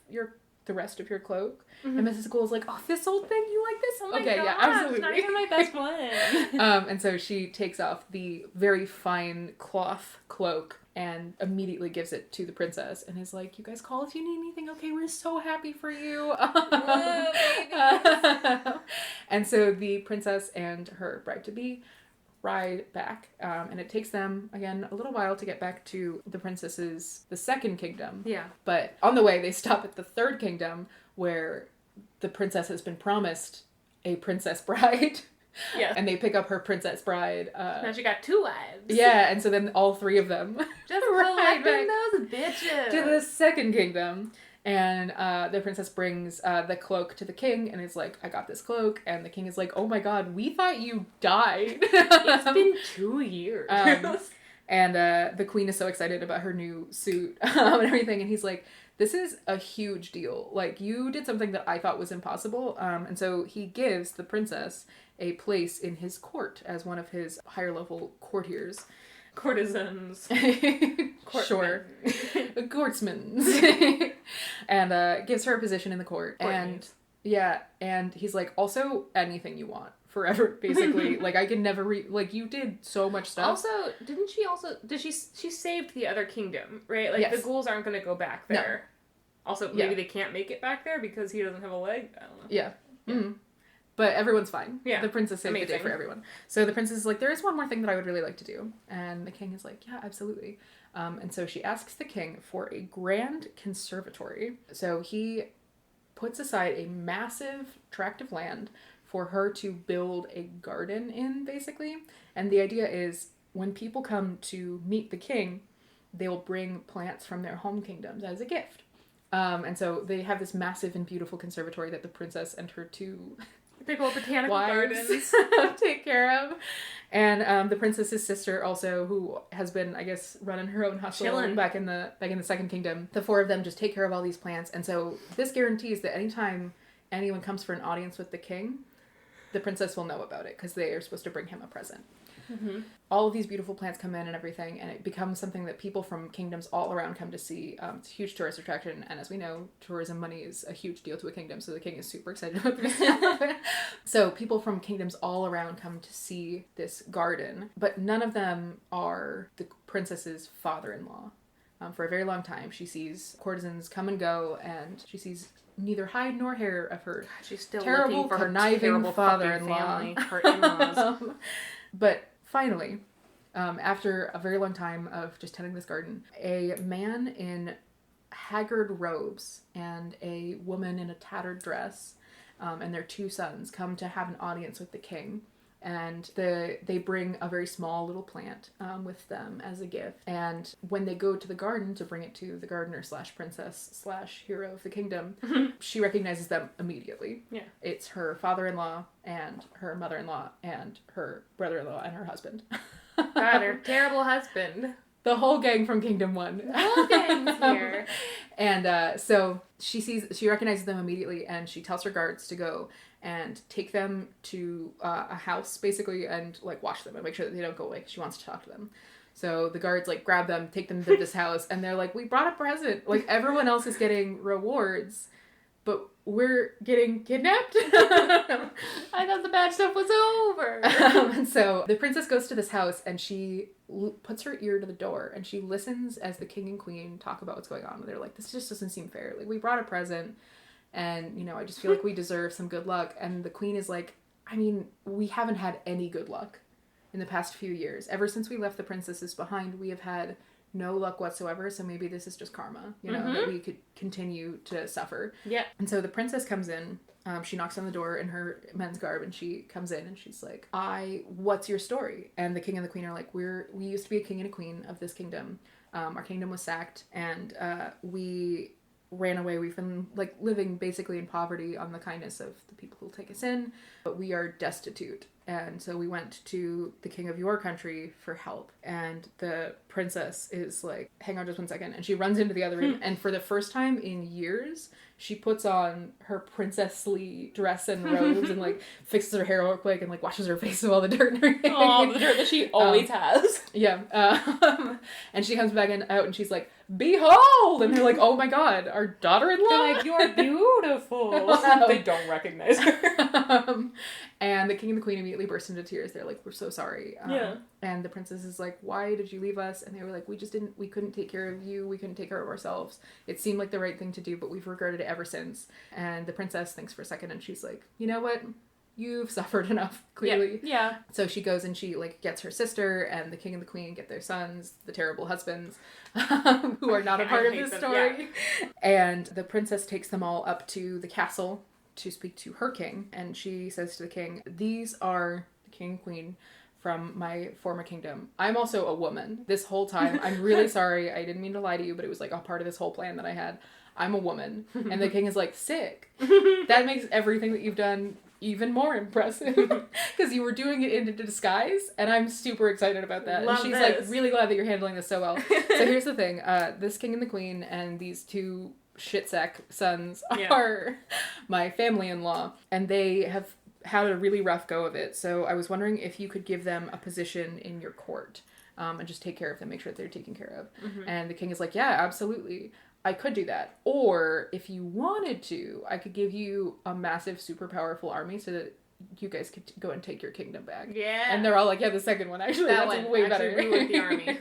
the rest of your cloak? And Mrs. Ghoul is like, oh, this old thing, you like this? Oh my okay, gosh, yeah, absolutely. Not even my best one. And so she takes off the very fine cloth cloak and immediately gives it to the princess and is like, you guys call if you need anything, okay? We're so happy for you. And so the princess and her bride-to-be ride back, and it takes them again a little while to get back to the second kingdom. But on the way they stop at the third kingdom, where the princess has been promised a princess bride. And they pick up her princess bride. Now she got two wives. And so then all three of them just collecting those bitches to the second kingdom. And the princess brings the cloak to the king and is like, I got this cloak. And the king is like, oh my god, we thought you died. It's been 2 years. And the queen is so excited about her new suit and everything. And he's like, this is a huge deal. Like, you did something that I thought was impossible. And so he gives the princess a place in his court as one of his higher level courtiers. Courtesans. Sure. Courtsmen. And gives her a position in the court. And and he's like, also anything you want. Forever, basically. Like, I can never like, you did so much stuff. Also, she saved the other kingdom, right? Like, the Ghouls aren't going to go back there. No. Also, maybe they can't make it back there because he doesn't have a leg? I don't know. Yeah. Mm-hmm. But everyone's fine. Yeah. The princess saved the day for everyone. So the princess is like, there is one more thing that I would really like to do. And the king is like, yeah, absolutely. And so she asks the king for a grand conservatory. So he puts aside a massive tract of land for her to build a garden in, basically. And the idea is, when people come to meet the king, they will bring plants from their home kingdoms as a gift. And so they have this massive and beautiful conservatory that the princess and her two big old botanical gardens take care of. And the princess's sister also, who has been, I guess, running her own hustle back in the second kingdom. The four of them just take care of all these plants. And so this guarantees that anytime anyone comes for an audience with the king, the princess will know about it because they are supposed to bring him a present. Mm-hmm. All of these beautiful plants come in and everything, and it becomes something that people from kingdoms all around come to see. It's a huge tourist attraction, and as we know, tourism money is a huge deal to a kingdom, so the king is super excited about this. So people from kingdoms all around come to see this garden, but none of them are the princess's father-in-law. For a very long time, she sees courtesans come and go, and she sees neither hide nor hair of her she's still terrible, looking for conniving her father-in-law. her in-laws. But finally, After a very long time of just tending this garden, a man in haggard robes and a woman in a tattered dress and their 2 sons come to have an audience with the king. And they bring a very small little plant with them as a gift. And when they go to the garden to bring it to the gardener / princess / hero of the kingdom, she recognizes them immediately. Yeah. It's her father-in-law and her mother-in-law and her brother-in-law and her husband. God, her terrible husband. The whole gang from Kingdom 1. The whole gang's here. And so she recognizes them immediately, and she tells her guards to go and take them to a house, basically, and, like, watch them and make sure that they don't go away, because she wants to talk to them. So the guards, like, grab them, take them to this house, and they're like, we brought a present. Like, everyone else is getting rewards, but we're getting kidnapped. I thought the bad stuff was over. And so the princess goes to this house, and she puts her ear to the door, and she listens as the king and queen talk about what's going on. And they're like, this just doesn't seem fair. Like, we brought a present, and, you know, I just feel like we deserve some good luck. And the queen is like, I mean, we haven't had any good luck in the past few years. Ever since we left the princesses behind, we have had no luck whatsoever, so maybe this is just karma, you know, that we could continue to suffer. Yeah. And so the princess comes in, she knocks on the door in her men's garb, and she comes in and she's like, what's your story? And the king and the queen are like, we used to be a king and a queen of this kingdom. Our kingdom was sacked, and we ran away. We've been, like, living basically in poverty on the kindness of the people who'll take us in, but we are destitute. And so we went to the king of your country for help. And the princess is like, hang on just 1 second. And she runs into the other room. And for the first time in years, she puts on her princessly dress and robes and, like, fixes her hair real quick and, like, washes her face of all the dirt and everything. Oh, the dirt that she always has. Yeah. And she comes back out and she's like, behold! And they're like, oh my god, our daughter-in-law? They're like, you're beautiful. They don't recognize her. And the king and the queen immediately burst into tears. They're like, we're so sorry. Yeah. And the princess is like, why did you leave us? And they were like, we couldn't take care of you. We couldn't take care of ourselves. It seemed like the right thing to do, but we've regretted it ever since. And the princess thinks for a second, and she's like, you know what? You've suffered enough, clearly. Yeah. So she goes and she, like, gets her sister, and the king and the queen get their sons, the terrible husbands, who are not a part of this story. Yeah. And the princess takes them all up to the castle to speak to her king, and she says to the king, these are the king and queen from my former kingdom. I'm also a woman. This whole time, I'm really sorry. I didn't mean to lie to you, but it was, like, a part of this whole plan that I had. I'm a woman. And the king is like, sick. That makes everything that you've done even more impressive. Because you were doing it in disguise, and I'm super excited about that. Love and she's this. like, really glad that you're handling this so well. So here's the thing. This king and the queen and these 2 shitsack sons are my family-in-law, and they have had a really rough go of it. So I was wondering if you could give them a position in your court, and just take care of them, make sure that they're taken care of. And the king is like, yeah, absolutely. I could do that. Or if you wanted to, I could give you a massive, super powerful army so that you guys could go and take your kingdom back. Yeah. And they're all like, yeah, the second one, actually. That That's one. way Actually, better. we want the army.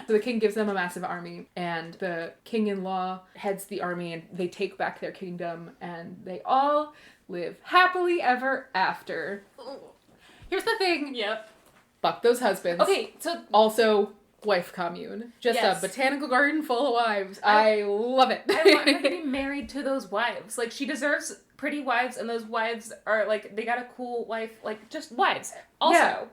So the king gives them a massive army, and the king-in-law heads the army, and they take back their kingdom, and they all live happily ever after. Here's the thing. Yep. Fuck those husbands. Okay, so... Also, wife commune. Just Yes. a botanical garden full of wives. I love it. I want her to be married to those wives. Like, she deserves pretty wives, and those wives are, like, they got a cool wife. Like, just wives. Also,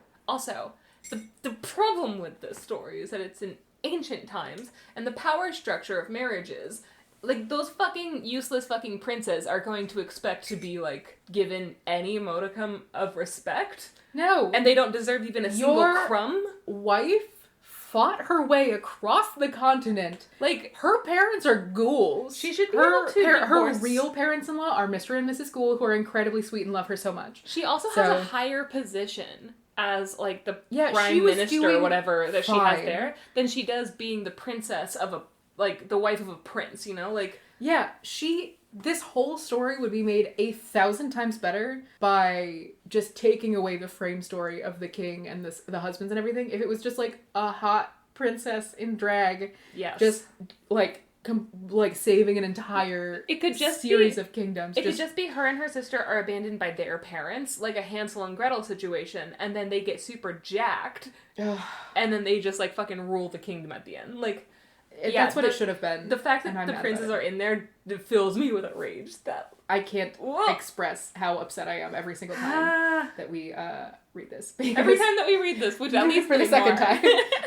the problem with this story is that it's in ancient times, and the power structure of marriages, like, those fucking useless fucking princes are going to expect to be, like, given any modicum of respect. No. And they don't deserve even a single crumb. Wife fought her way across the continent. Like, her parents are ghouls. She should be able to her real parents-in-law are Mr. and Mrs. Ghoul, who are incredibly sweet and love her so much. She also has a higher position as, like, the prime she was minister or whatever that she has fine. there than she does being the princess of a, like, the wife of a prince, you know? Like... Yeah, this whole story would be made 1,000 times better by just taking away the frame story of the king and the husbands and everything. If it was just, like, a hot princess in drag, Yes. just, like, like saving an entire series of kingdoms. It could just be her and her sister are abandoned by their parents, like a Hansel and Gretel situation, and then they get super jacked, and then they just like fucking rule the kingdom at the end. Like, that's what it should have been. The fact that the princes are in there fills me with a rage that I can't express how upset I am every single time that we read this. Every time that we read this, which at least for the second time.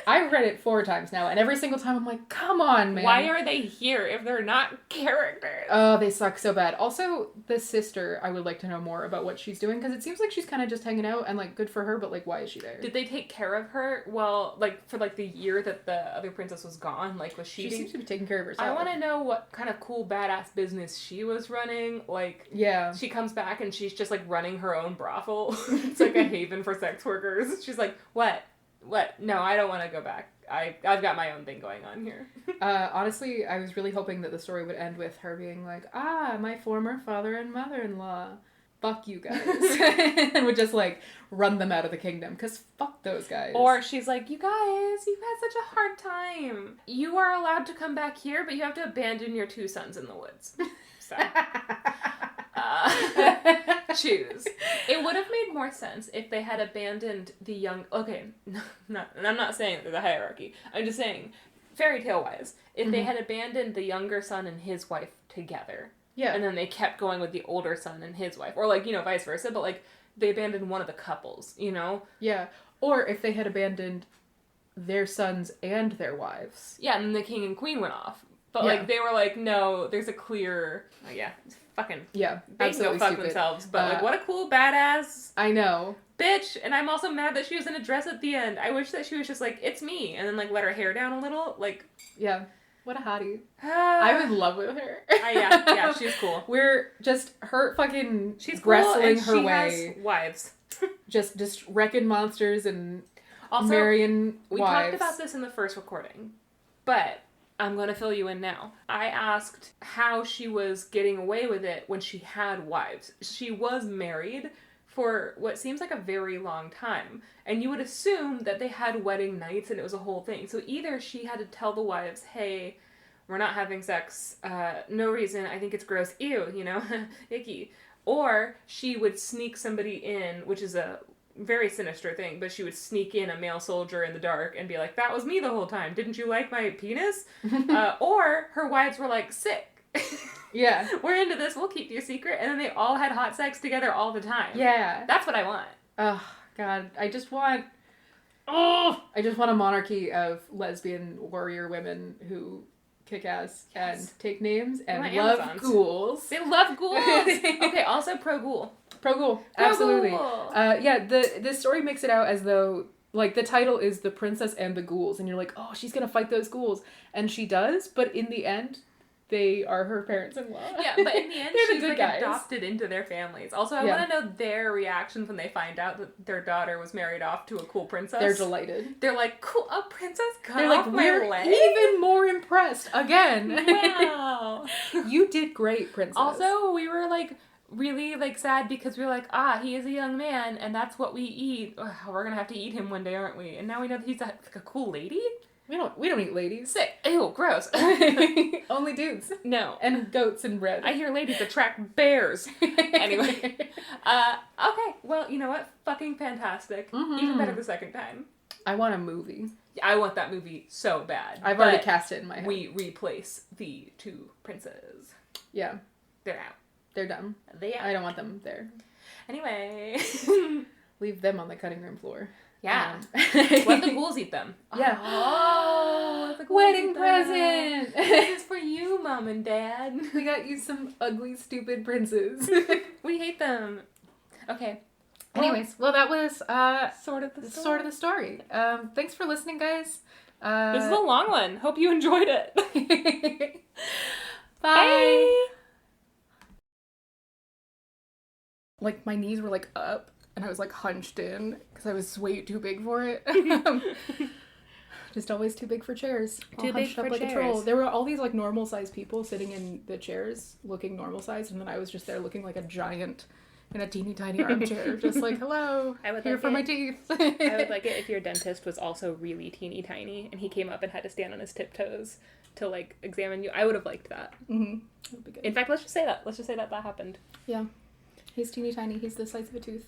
I've read it 4 times now, and every single time I'm like, come on, man. Why are they here if they're not characters? Oh, they suck so bad. Also, the sister, I would like to know more about what she's doing, because it seems like she's kind of just hanging out, and like, good for her, but like, why is she there? Did they take care of her? Well, like, for like the year that the other princess was gone, like, was she seems to be taking care of herself. I want to know what kind of cool, badass business she was running. Like, she comes back and she's just like running her own brothel. It's like a haven for sex workers. She's like, what? No, I don't want to go back. I've got my own thing going on here. Honestly, I was really hoping that the story would end with her being like, my former father and mother-in-law. Fuck you guys. And would just like run them out of the kingdom, because fuck those guys. Or she's like, you guys, you've had such a hard time. You are allowed to come back here, but you have to abandon your 2 sons in the woods. So... choose. It would have made more sense if they had abandoned the young... Okay, and I'm not saying there's a hierarchy. I'm just saying, fairy tale wise, if they had abandoned the younger son and his wife together, and then they kept going with the older son and his wife, or like, vice versa, but like, they abandoned one of the couples, Yeah, or if they had abandoned their sons and their wives. Yeah, and then the king and queen went off. But like, they were like, no, there's a clear... Fucking they can go fuck themselves, but like, what a cool badass I know bitch. And I'm also mad that she was in a dress at the end. I wish that she was just like, it's me, and then like let her hair down a little, like, what a hottie. I'm in love with her. Yeah, she's cool. We're just her fucking she's wrestling cool, and her she way has wives. just wrecking monsters and also marrying we wives. talked about this in the first recording, but I'm going to fill you in now. I asked how she was getting away with it when she had wives. She was married for what seems like a very long time. And you would assume that they had wedding nights and it was a whole thing. So either she had to tell the wives, hey, we're not having sex. No reason. I think it's gross. Ew, icky. Or she would sneak somebody in, which is a very sinister thing, but she would sneak in a male soldier in the dark and be like, that was me the whole time. Didn't you like my penis? Or her wives were like, sick. Yeah. We're into this. We'll keep you a secret. And then they all had hot sex together all the time. Yeah. That's what I want. Oh, God. I just want a monarchy of lesbian warrior women who kick ass and take names and love ghouls. They love ghouls. Okay, also pro-ghoul. Pro-ghoul. Absolutely. The story makes it out as though, like, the title is The Princess and the Ghouls, and you're like, oh, she's gonna fight those ghouls. And she does, but in the end, they are her parents-in-law. Yeah, but in the end, she's like adopted into their families. Also, I want to know their reactions when they find out that their daughter was married off to a cool princess. They're delighted. They're like, cool, a princess cut They're off like, my we're leg? even more impressed. Again. Wow. You did great, princess. Also, we were like, really like sad because we were like, he is a young man and that's what we eat. Ugh, we're gonna have to eat him one day, aren't we? And now we know that he's like a cool lady. We don't eat ladies. Sick. Ew, gross. Only dudes. No. And goats and bread. I hear ladies attract bears. Anyway. Okay. Well, you know what? Fucking fantastic. Mm-hmm. Even better the second time. I want a movie. I want that movie so bad. I've already cast it in my head. We replace the 2 princes. Yeah. They're out. They're done. I don't want them there. Anyway. Leave them on the cutting room floor. Yeah. Let the ghouls eat them. Yeah. Oh, the wedding present. This is for you, Mom and Dad. We got you some ugly, stupid princes. We hate them. Okay. Anyways, well, that was sort of the story. Thanks for listening, guys. This is a long one. Hope you enjoyed it. Bye. Bye. Like, my knees were like up. And I was like hunched in because I was way too big for it. Just always too big for chairs. Too big for like chairs. A troll. There were all these like normal sized people sitting in the chairs looking normal sized, and then I was just there looking like a giant in a teeny tiny armchair, just like, hello, I would here like for it. my teeth. I would like it if your dentist was also really teeny tiny and he came up and had to stand on his tiptoes to, like, examine you. I would have liked that. Mm-hmm. That would be good. In fact, let's just say that. Let's just say that happened. Yeah. He's teeny tiny. He's the size of a tooth.